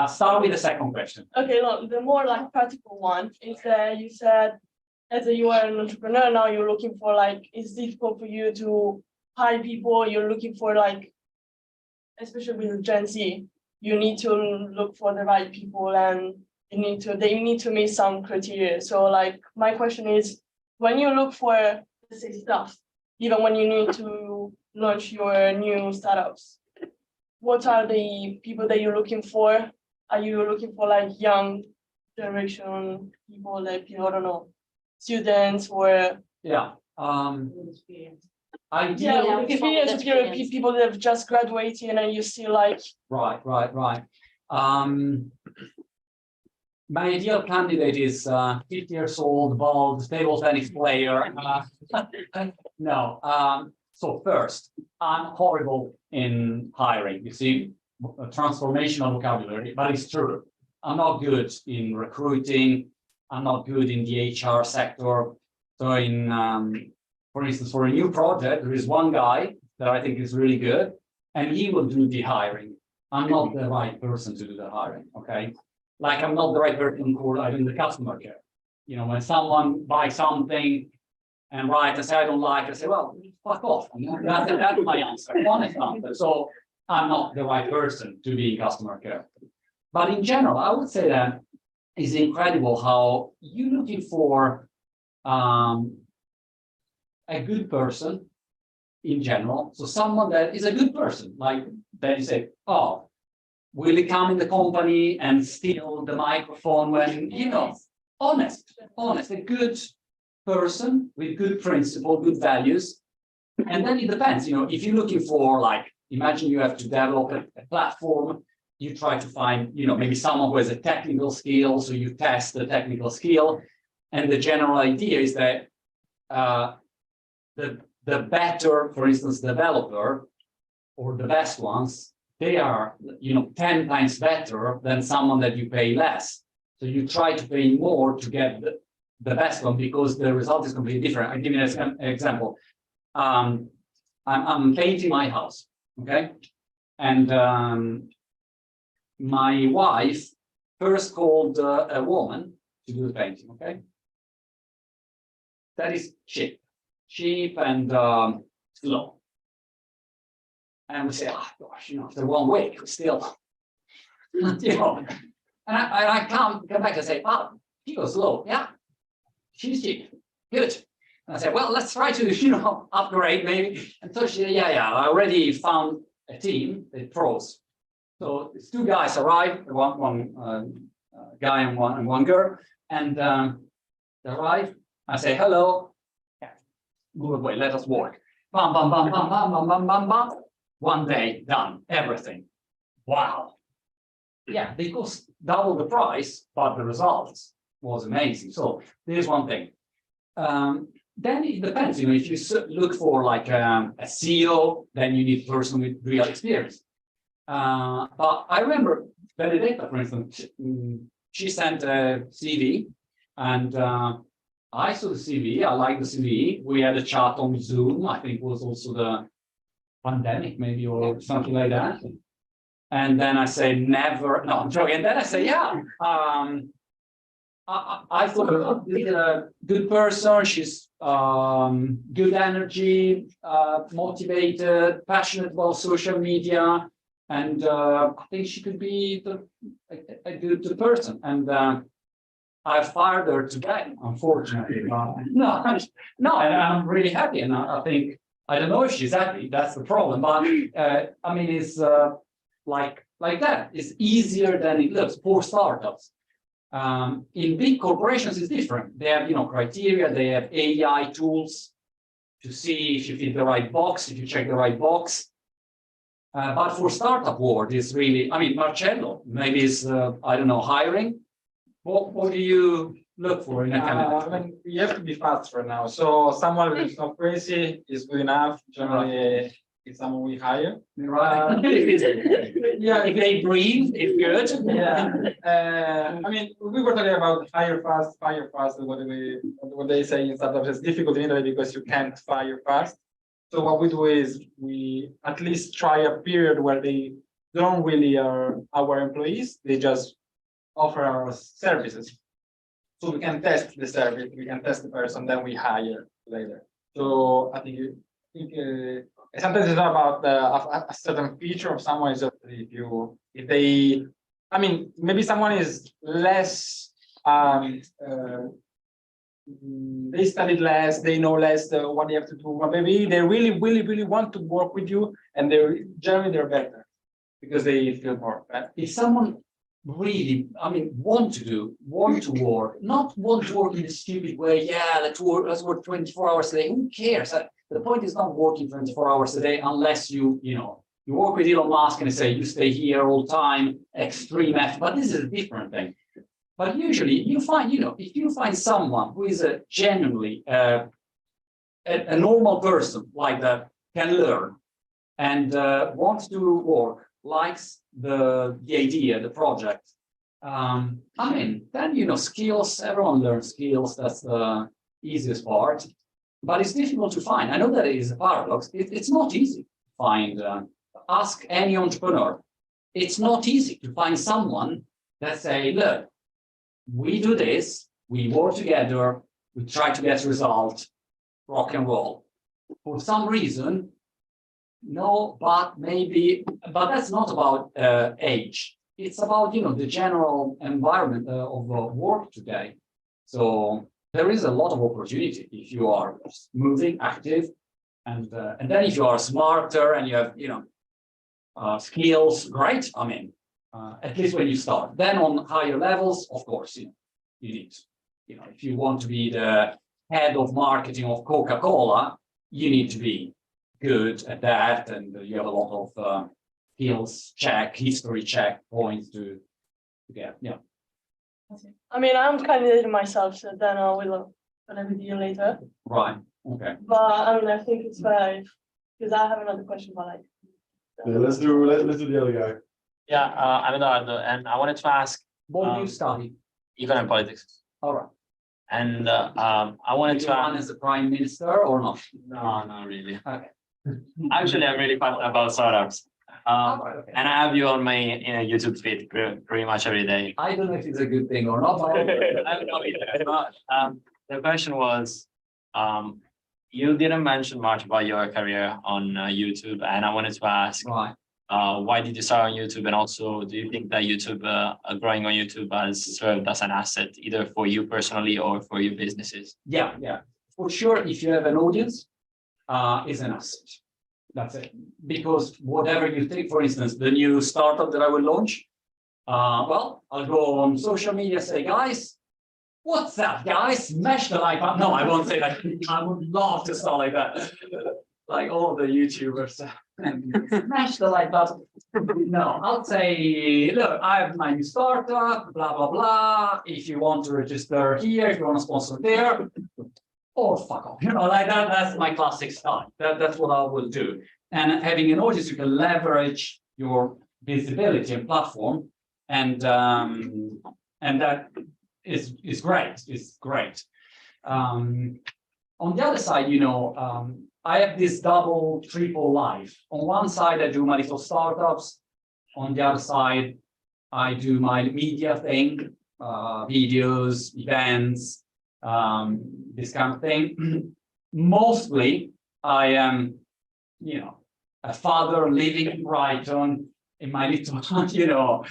Start with the second question. Okay, look, the more like practical one is that you said as a you are an entrepreneur now, you're looking for like it's difficult for you to hire people. You're looking for like, especially with Gen Z, you need to look for the right people and they need to meet some criteria. So like my question is, when you look for let's say stuff, even when you need to launch your new startups, what are the people that you're looking for? Are you looking for like young generation people, like I don't know, students or Yeah. yeah, Ideal. experience people that have just graduated and you see like Right. My ideal candidate is 50 years old, bald, table tennis player. No. So first, I'm horrible in hiring. You see, a transformational vocabulary, but it's true. I'm not good in recruiting. I'm not good in the HR sector. So in, for instance, for a new project, there is one guy that I think is really good, and he will do the hiring. I'm not the right person to do the hiring, okay? Like I'm not the right person for I do the customer care. You know, when someone buys something and I say I don't like it, I say, well, fuck off. You know, that's my answer, honest answer. So I'm not the right person to be in customer care. But in general, I would say that it's incredible how you're looking for a good person in general. So someone that is a good person, like that you say, oh, will he come in the company and steal the microphone when, you know, honest, a good person with good principle, good values. And then it depends, you know, if you're looking for like, imagine you have to develop a platform, you try to find, you know, maybe someone who has a technical skill, so you test the technical skill. And the general idea is that the better, for instance, developer or the best ones, they are, you know, 10 times better than someone that you pay less. So you try to pay more to get the best one because the result is completely different. I'll give you an example. I'm painting my house, okay? And my wife first called a woman to do the painting, okay? That is cheap and slow. And we say, oh gosh, you know, after 1 week, still, you know. And I come back and say, oh, she goes slow. Yeah, she's cheap. Good. And I said, well, let's try to, you know, upgrade maybe. And so she said, yeah, I already found a team, the pros. So it's 2 guys arrive, one guy and one girl, and they arrive. I say, hello. Yeah. Move away, let us work. Bam, bam, bam, bam, bam, bam, bam, bam, bam. 1 day, done, everything. Wow. Yeah, they cost double the price, but the results was amazing. So there's one thing. Then it depends, you know, if you look for like a CEO, then you need a person with real experience. But I remember Benedetta, for instance, she sent a CV and I saw the CV, I liked the CV. We had a chat on Zoom, I think it was also the pandemic maybe or something like that. And then I say never, no, I'm joking. And then I say, yeah, I thought this is a good person. She's good energy, motivated, passionate about social media. And I think she could be a good person. And I fired her today, unfortunately. No, and I'm really happy. And I think, I don't know if she's happy, that's the problem. But I mean, it's like that. It's easier than it looks for startups. In big corporations, it's different. They have, you know, criteria, they have AI tools to see if you fit the right box, if you check the right box. But for startup world, it's really, I mean, Marcello, maybe it's, I don't know, hiring. What do you look for in a candidate? I mean, you have to be fast right now. So someone who's not crazy is good enough. Generally, it's someone we hire. Right. Yeah, if they breathe, it's good. Yeah. I mean, we were talking about fire fast. What they say in startups is difficult in Italy because you can't fire fast. So what we do is we at least try a period where they don't really are our employees. They just offer our services. So we can test the service, we can test the person, then we hire later. So I think sometimes it's not about a certain feature of someone. It's just if they, I mean, maybe someone is less, they studied less, they know less what they have to do, but maybe they really want to work with you, and generally they're better because they feel more. Right? If someone really, I mean, want to work, not want to work in a stupid way, yeah, let's work 24 hours a day, who cares? The point is not working 24 hours a day unless you work with Elon Musk and say you stay here all the time, extreme effort, but this is a different thing. But usually you find, if you find someone who is a genuinely a normal person like that, can learn and wants to work, likes the idea, the project. I mean, then skills, everyone learns skills, that's the easiest part. But it's difficult to find. I know that it is a paradox. It's not easy to find. Ask any entrepreneur. It's not easy to find someone that say, look, we do this, we work together, we try to get result, rock and roll. For some reason, no, but maybe, but that's not about age. It's about, the general environment of work today. So there is a lot of opportunity if you are moving, active, and then if you are smarter and you have, skills, great. I mean, at least when you start. Then on higher levels, of course, you need, if you want to be the head of marketing of Coca-Cola, you need to be good at that, and you have a lot of skills check, history check points to get. Yeah. I mean, I'm candidating myself, so then I will put a video later. Right. Okay. But I mean, I think it's fair because I have another question, but like. Yeah, let's do the other guy. Yeah, I'm Eduardo, and I wanted to ask What do you study? econ and politics. All right. And I wanted Do to you run ask, as a prime minister or not? no, not really. Okay. Actually, I'm really passionate about startups. All right, okay. And I have you on my YouTube feed pretty much every day. I don't know if it's a good thing or not. But I don't know either. But, the question was, you didn't mention much about your career on YouTube, and I wanted to ask, right. why did you start on YouTube? And also, do you think that YouTube, growing on YouTube has served as an asset, either for you personally or for your businesses? Yeah, yeah. For sure, if you have an audience, is an asset. That's it. Because whatever you think, for instance, the new startup that I will launch, well, I'll go on social media, say, guys, what's that, guys? Smash the like button. No, I won't say that. I would love to start like that. Like all the YouTubers. Smash the like button. No, I'll say, look, I have my new startup, blah, blah, blah. If you want to register here, if you want to sponsor there, or fuck off. Like that, that's my classic style. That's what I will do. And having an audience, you can leverage your visibility and platform. And that is great. It's great. On the other side, I have this double, triple life. On one side, I do my little startups. On the other side, I do my media thing, videos, events, this kind of thing. Mostly, I am, a father living in Brighton in my little,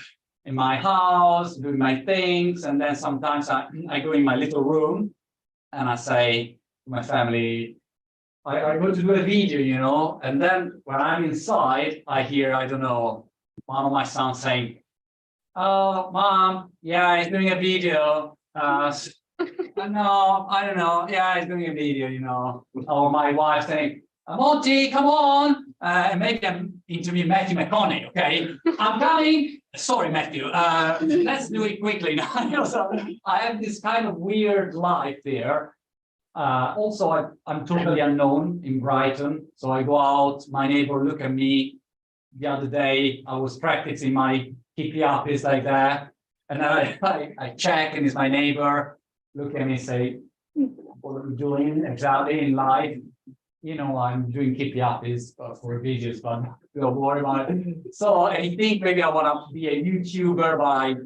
in my house, doing my things. And then sometimes I go in my little room and I say to my family, I go to do a video, and then when I'm inside, I hear, I don't know, one of my sons saying, oh, mom, yeah, he's doing a video. No, I don't know. Yeah, he's doing a video, Or my wife saying, Monty, come on. And maybe I'm interviewing Matthew McConaughey, okay? I'm coming. Sorry, Matthew. Let's do it quickly now. So I have this kind of weird life there. Also, I'm totally unknown in Brighton. So I go out, my neighbor look at me. The other day, I was practicing my keepy up is like that. And then I check, and it's my neighbor. Look at me, say, what are you doing exactly in life? I'm doing keepy up is for videos, but don't worry about it. So I think maybe I want to be a YouTuber, but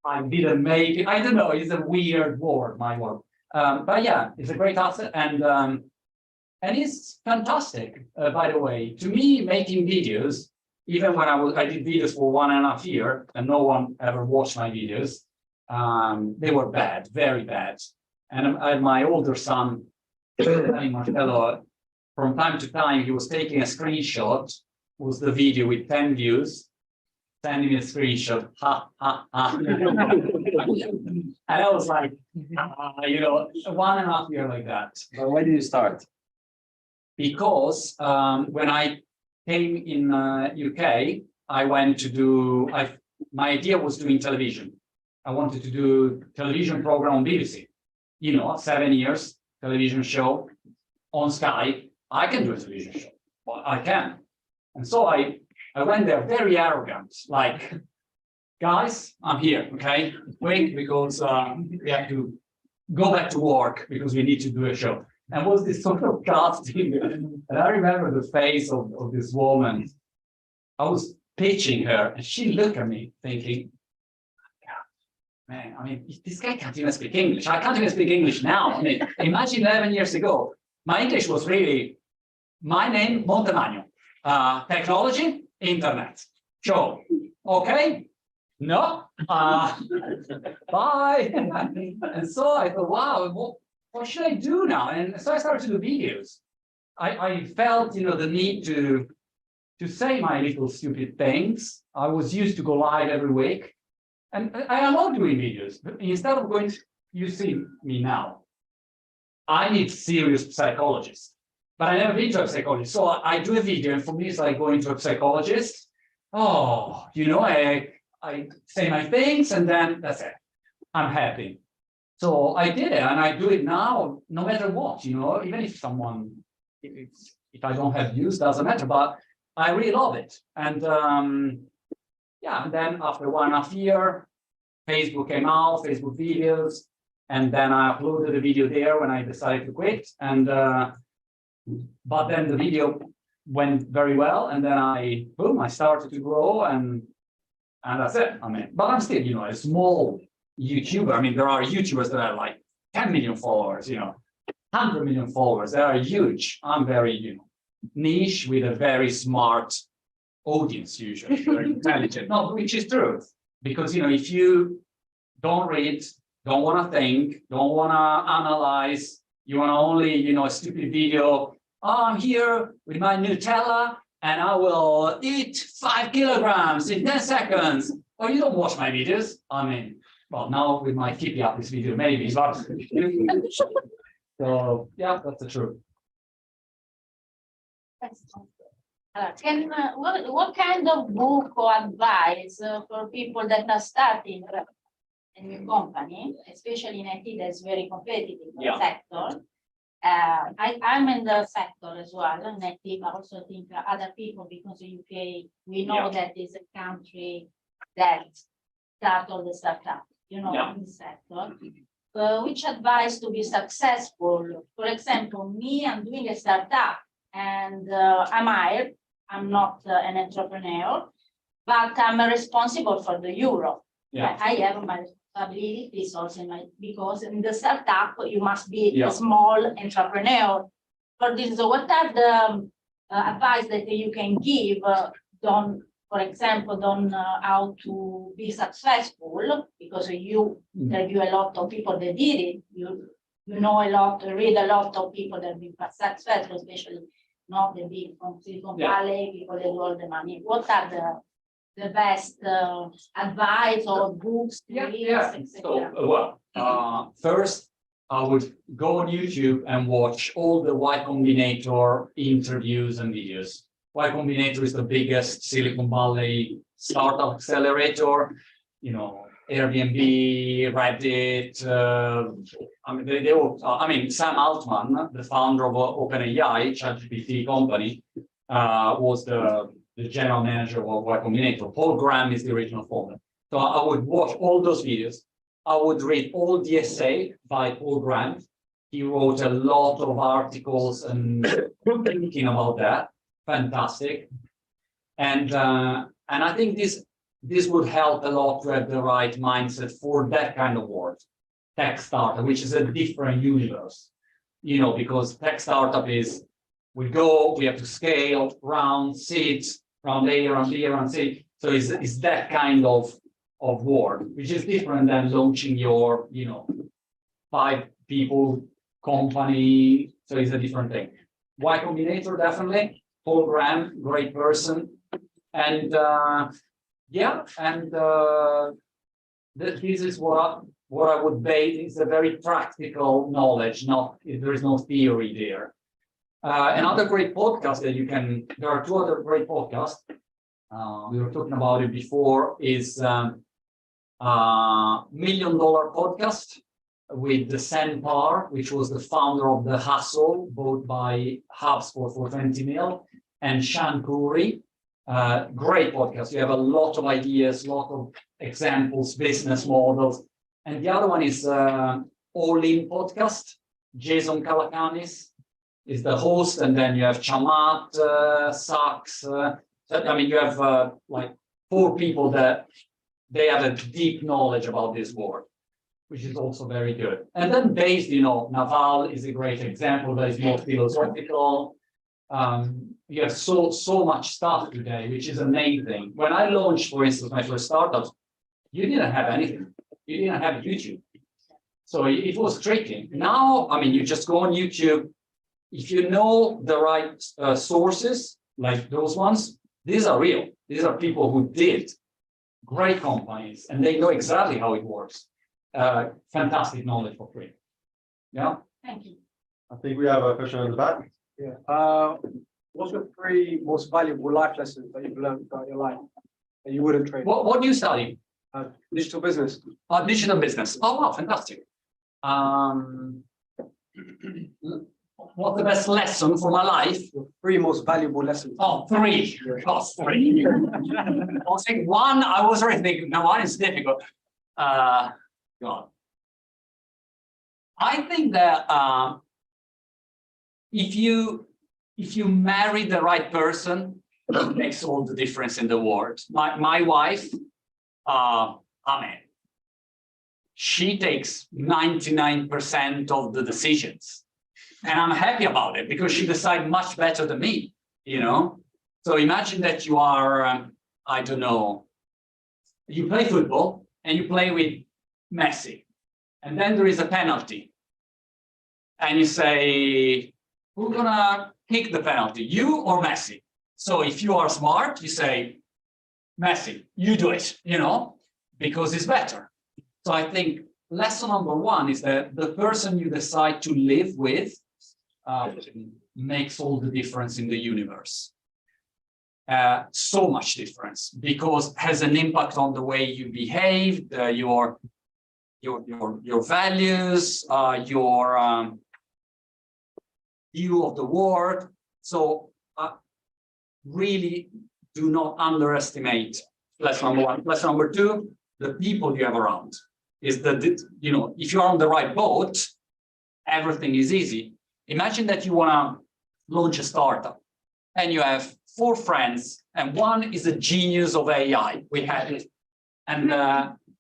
I didn't make it. I don't know. It's a weird word, my word. But yeah, it's a great asset, and it's fantastic. By the way, to me, making videos, even when I did videos for 1.5 years, and no one ever watched my videos. They were bad, very bad. And my older son, Marcello, from time to time, he was taking a screenshot, was the video with 10 views, sending me a screenshot, ha, ha, ha. And I was like, 1.5 years like that. But why did you start? Because when I came in UK, I went to do, my idea was doing television. I wanted to do television program on BBC. 7 years, television show on Sky. I can do a television show. Well, I can. And so I went there very arrogant, like, guys, I'm here, okay? Wait, because we have to go back to work because we need to do a show. And was this sort of casting. And I remember the face of this woman. I was pitching her, and she looked at me thinking, man, I mean, this guy can't even speak English. I can't even speak English now. I mean, imagine 11 years ago. My English was really, my name, Montemagno. Technology, internet. Show. Okay? No? Bye. And so I thought, wow, what should I do now? And so I started to do videos. I felt, the need to say my little stupid things. I was used to go live every week. And I love doing videos, but instead of going, you see me now, I need serious psychologists, but I never been to a psychologist. So I do a video, and for me, it's like going to a psychologist. Oh, I say my things, and then that's it. I'm happy. So I did it, and I do it now, no matter what, even if if I don't have views, doesn't matter, but I really love it. And yeah, and then after 1.5 years, Facebook came out, Facebook videos, and then I uploaded a video there when I decided to quit. And but then the video went very well, and then I started to grow, and that's it. I mean, but I'm still, a small YouTuber. I mean, there are YouTubers that have like 10 million followers, 100 million followers. They are huge. I'm very, niche with a very smart audience, usually very intelligent. No, which is true, because if you don't read, don't want to think, don't want to analyze, you want to only a stupid video. Oh, I'm here with my Nutella and I will eat 5 kilograms in 10 seconds. Or you don't watch my videos. I mean, well, now we might keep up this video, maybe, but so yeah, that's the truth. What kind of book or advice for people that are starting a new company, especially in IT, that's very competitive sector? I'm in the sector as well, in IT, but also think other people, because in UK, we know that is a country that start all the startup, in the sector. Which advice to be successful? For example, me, I'm doing a startup, and I'm hired. I'm not an entrepreneur, but I'm responsible for the euro. I have my responsibilities also because in the startup you must be a small entrepreneur. For this, what are the advice that you can give? For example, how to be successful, because you interview a lot of people that did it. You know a lot, read a lot of people that have been successful, especially not the big from Silicon Valley, people that do all the money. What are the best advice or books, etc.? So, first, I would go on YouTube and watch all the Y Combinator interviews and videos. Y Combinator is the biggest Silicon Valley startup accelerator. Airbnb, Reddit. I mean, they all. Sam Altman, the founder of OpenAI, ChatGPT company, was the general manager of Y Combinator. Paul Graham is the original founder. So I would watch all those videos. I would read all the essay by Paul Graham. He wrote a lot of articles and thinking about that. Fantastic. And I think this this would help a lot to have the right mindset for that kind of work. Tech startup, which is a different universe, because tech startup is, we have to scale, round, sit, round A, round B, round C. So it's that kind of work, which is different than launching your, 5 people company. So it's a different thing. Y Combinator, definitely. Paul Graham, great person. And this is what I would base. It's a very practical knowledge, there is no theory there. Another great podcast that there are 2 other great podcasts. We were talking about it before, is $1 Million Podcast with the Sam Parr, which was the founder of The Hustle, bought by HubSpot for 20 mil, and Shan Puri. Great podcast. You have a lot of ideas, a lot of examples, business models. And the other one is All In Podcast. Jason Calacanis is the host, and then you have Chamat, Sachs. You have like 4 people that they have a deep knowledge about this work, which is also very good. And then based, Naval is a great example that is more philosophical. You have so much stuff today, which is amazing. When I launched, for instance, my first startups, you didn't have anything. You didn't have YouTube. So it was tricky. Now, you just go on YouTube. If you know the right sources, like those ones, these are real. These are people who did great companies, and they know exactly how it works. Fantastic knowledge for free. Yeah. Thank you. I think we have a question in the back. Yeah. What's your 3 most valuable life lessons that you've learned throughout your life that you wouldn't trade? What do you study? Digital business. Digital business. Oh, wow, fantastic. What's the best lesson for my life? Your 3 most valuable lessons. Oh, 3. Oh, 3. I was thinking 1. I was already thinking, no, 1 is difficult. God. I think that if you marry the right person, it makes all the difference in the world. My wife, she takes 99% of the decisions. And I'm happy about it because she decides much better than me, So imagine that you are, I don't know, you play football and you play with Messi. And then there is a penalty. And you say, who's gonna kick the penalty, you or Messi? So if you are smart, you say, Messi, you do it, because it's better. So I think lesson number 1 is that the person you decide to live with makes all the difference in the universe. So much difference, because has an impact on the way you behave, your values, your view of the world. So really do not underestimate lesson number 1. Lesson number 2, the people you have around. Is that, if you're on the right boat, everything is easy. Imagine that you want to launch a startup and you have 4 friends, and 1 is a genius of AI. We have it. And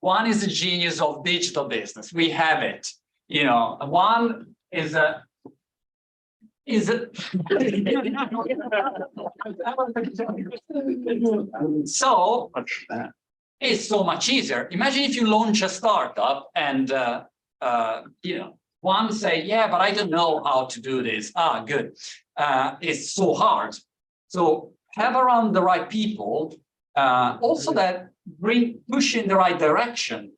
1 is a genius of digital business. We have it. 1 is a so it's so much easier. Imagine if you launch a startup and 1 say, yeah, but I don't know how to do this. Good. It's so hard. So have around the right people, also that push in the right direction.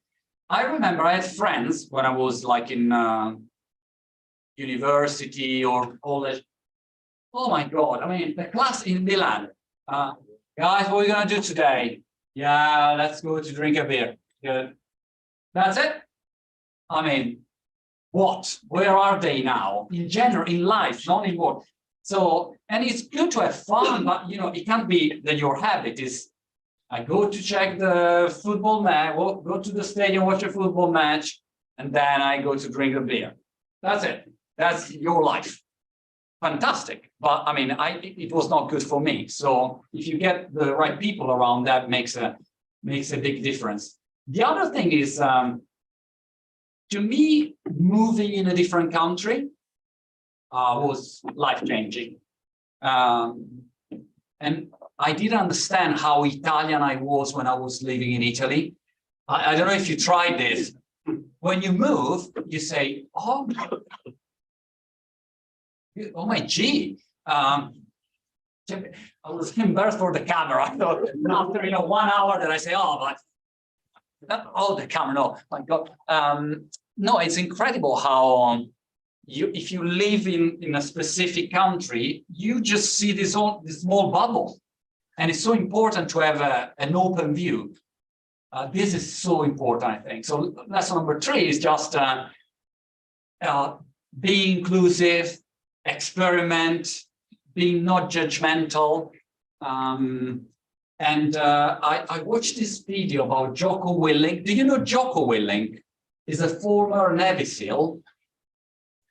I remember I had friends when I was like in university or college. Oh my God, the class in Milan. Guys, what are we gonna do today? Yeah, let's go to drink a beer. Good. That's it. What? Where are they now? In general, in life, not in work. So, and it's good to have fun, but it can't be that your habit is, I go to check the football match, go to the stadium, watch a football match, and then I go to drink a beer. That's it. That's your life. Fantastic. But it was not good for me. So if you get the right people around, that makes a makes a big difference. The other thing is, to me, moving in a different country was life-changing. And I didn't understand how Italian I was when I was living in Italy. I don't know if you tried this. When you move, you say, oh my gee. I was embarrassed for the camera. I thought after 1 hour that I say, oh, but the camera, no, my God. No, it's incredible how if you live in a specific country, you just see this small bubble. And it's so important to have an open view. This is so important, I think. So lesson number 3 is just be inclusive, experiment, being not judgmental. I watched this video about Jocko Willink. Do you know Jocko Willink? He's a former Navy SEAL.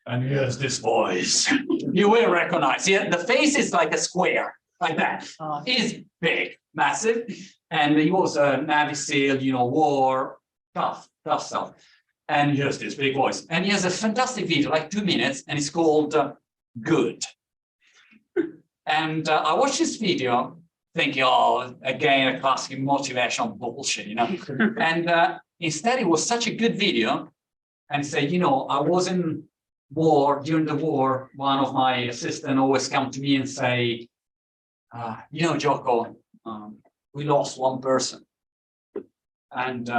And he has this voice. You will recognize it. The face is like a square, like that. He's big, massive. And he was a Navy SEAL, war, tough stuff. And he has this big voice. And he has a fantastic video, like 2 minutes, and it's called Good. And I watched this video thinking, oh, again, a classic motivational bullshit, And instead, it was such a good video. And say, I was in war, during the war, one of my assistants always come to me and say, Jocko, we lost one person. And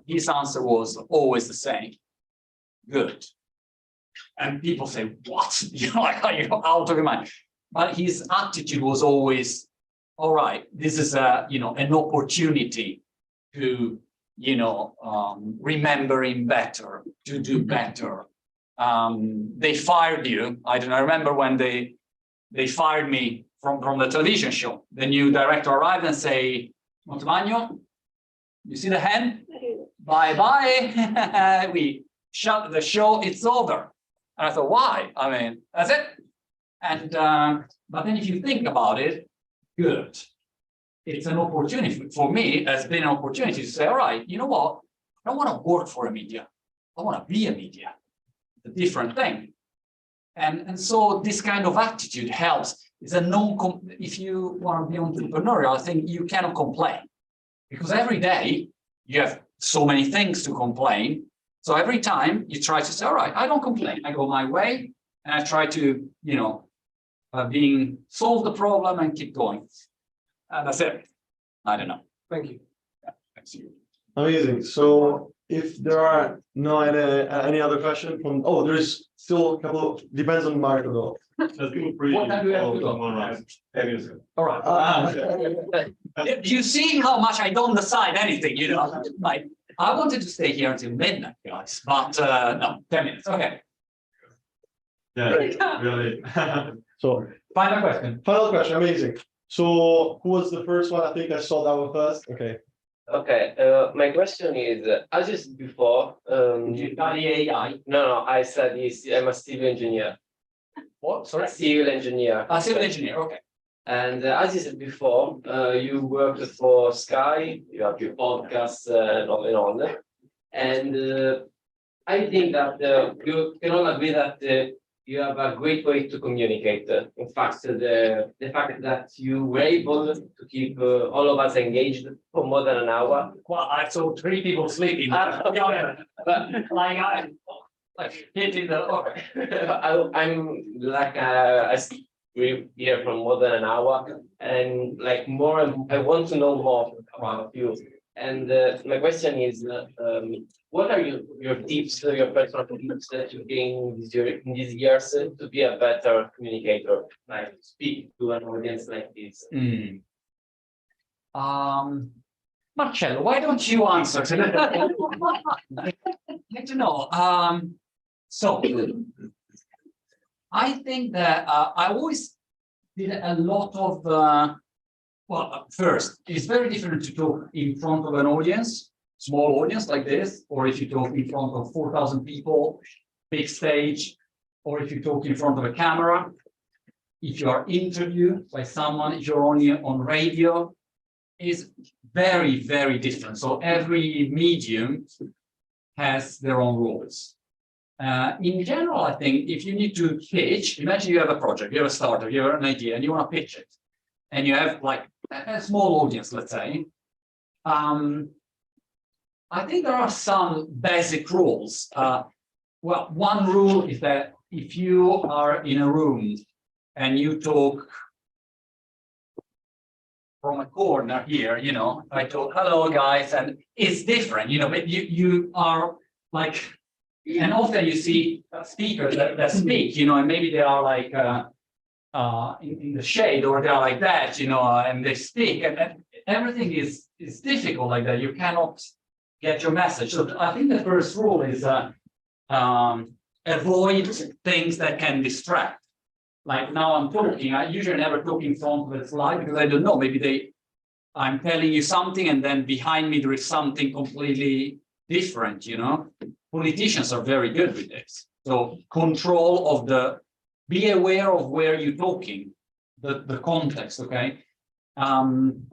his answer was always the same, good. And people say, what? Are you out of your mind? But his attitude was always, all right, this is an opportunity to, remember him better, to do better. They fired you. I don't know, I remember when they fired me from the television show. The new director arrived and say, Montemagno, you see the hand? Bye-bye. We shut the show, it's over. And I thought, why? I mean, that's it. And but then if you think about it, good. It's an opportunity for me, it has been an opportunity to say, all right, you know what? I don't want to work for a media. I want to be a media. It's a different thing. And so this kind of attitude helps. It's a if you want to be entrepreneurial, I think you cannot complain. Because every day you have so many things to complain. So every time you try to say, all right, I don't complain. I go my way and I try to, solve the problem and keep going. And that's it. I don't know. Thank you. Yeah, thanks to you. Amazing. So if there are no any other question from, there's still a couple, depends on Marco though. What time do we have to go? All right. You see how much I don't decide anything, Like, I wanted to stay here until midnight, guys, but no, 10 minutes. Okay. Yeah, really. So Final question. Amazing. So who was the first one? I think I saw that one first. Okay. Okay, my question is, as you said before, Did you study AI? no, I said I'm a civil engineer. What? Sorry? Civil engineer. Civil engineer, okay. And as you said before, you worked for Sky, you have your podcast and on and on. And I think that you can all agree that you have a great way to communicate. In fact, the fact that you were able to keep all of us engaged for more than an hour. Well, I saw 3 people sleeping. But like hitting the. I'm like we're here for more than an hour, and like more. I want to know more about you. And my question is, what are your tips, your personal tips that you gained in these years to be a better communicator, like speak to an audience like this? Marcello, why don't you answer? I'd like to know. So I think that I always did a lot of, first, it's very different to talk in front of an audience, small audience like this, or if you talk in front of 4,000 people, big stage, or if you talk in front of a camera, if you are interviewed by someone, if you're only on radio. is very, very different. So every medium has their own rules. In general, I think if you need to pitch, imagine you have a project, you have a startup, you have an idea, and you want to pitch it, and you have like a small audience, let's say. I think there are some basic rules. Well, one rule is that if you are in a room and you talk from a corner here, you know, I talk, hello guys, and it's different, you know, but you are like, and often you see speakers that speak, you know, and maybe they are like in the shade, or they are like that, you know, and they speak, and everything is difficult like that. You cannot get your message. So I think the first rule is avoid things that can distract. Like now I'm talking, I usually never talk in front of a slide because I don't know, maybe I'm telling you something and then behind me there is something completely different, you know. Politicians are very good with this. So control of be aware of where you're talking, the context, okay? And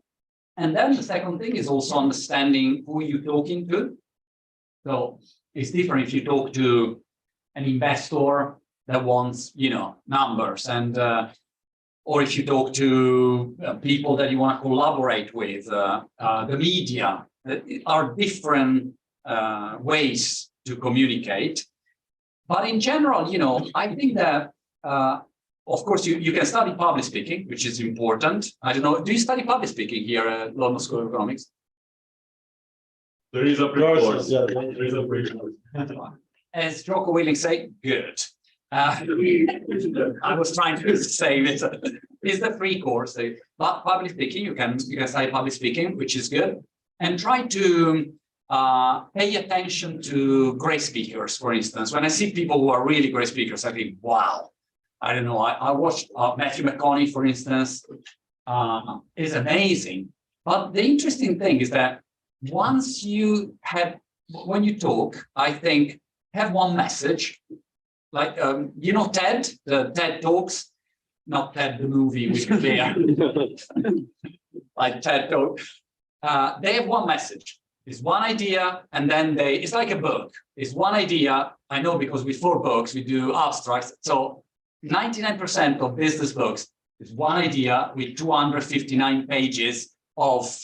then the second thing is also understanding who you're talking to. So it's different if you talk to an investor that wants, you know, numbers, and or if you talk to people that you want to collaborate with, the media. Are different ways to communicate. But in general, you know, I think that, of course, you can study public speaking, which is important. I don't know, do you study public speaking here at London School of Economics? There is a pre-course. Yeah, there is a pre-course. As Jocko Willing say, good. I was trying to say it's the free course. But public speaking, you can study public speaking, which is good, and try to pay attention to great speakers. For instance, when I see people who are really great speakers, I think, wow. I don't know. I watched Matthew McConaughey, for instance, is amazing. But the interesting thing is that once you have, when you talk, I think, have one message. Like, you know, TED, the TED Talks, not TED the movie, which is there, like TED Talk. They have one message. It's one idea, and then it's like a book. It's one idea. I know because with 4 books, we do abstracts. So 99% of business books is one idea with 259 pages of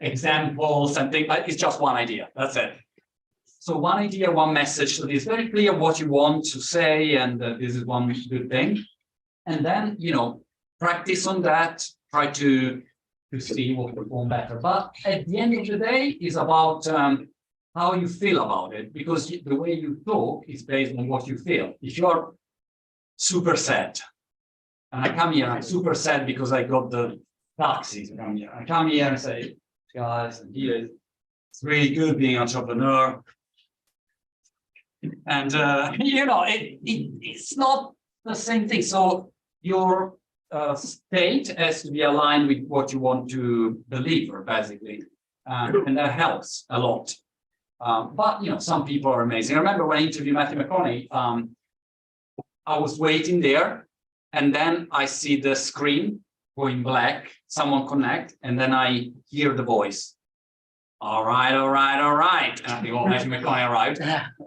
examples and things. It's just one idea. That's it. So one idea, one message. So it's very clear what you want to say, and this is one good thing. And then, you know, practice on that. Try to see what will perform better. But at the end of the day, is about how you feel about it, because the way you talk is based on what you feel. If you're super sad, and I come here, I'm super sad because I got the taxis from here. I come here and say, guys, it's really good being an entrepreneur. And you know, it's not the same thing. So your state has to be aligned with what you want to deliver, basically, and that helps a lot. But you know, some people are amazing. I remember when I interviewed Matthew McConaughey, I was waiting there, and then I see the screen going black. Someone connect, and then I hear the voice. All right, all right, all right. And I think, oh, Matthew McConaughey arrived.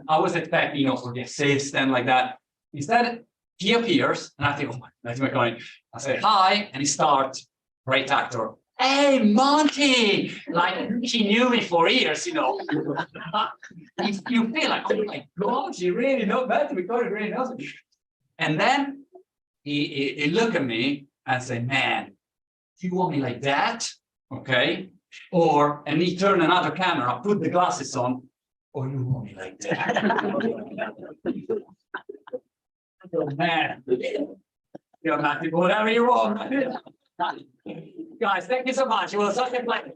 I was expecting, you know, for the assistant like that. Instead, he appears, and I think, oh, Matthew McConaughey. I say, hi, and he starts, great actor. Hey, Monty! Like, he knew me for years, you know. You feel like, oh my God, he really knows Matthew McConaughey, really knows me. And then he looked at me and said, man, do you want me like that? Okay. And he turned another camera, put the glasses on, or you want me like that? Oh, man. You're not whatever you want. Guys, thank you so much. It was such a pleasure.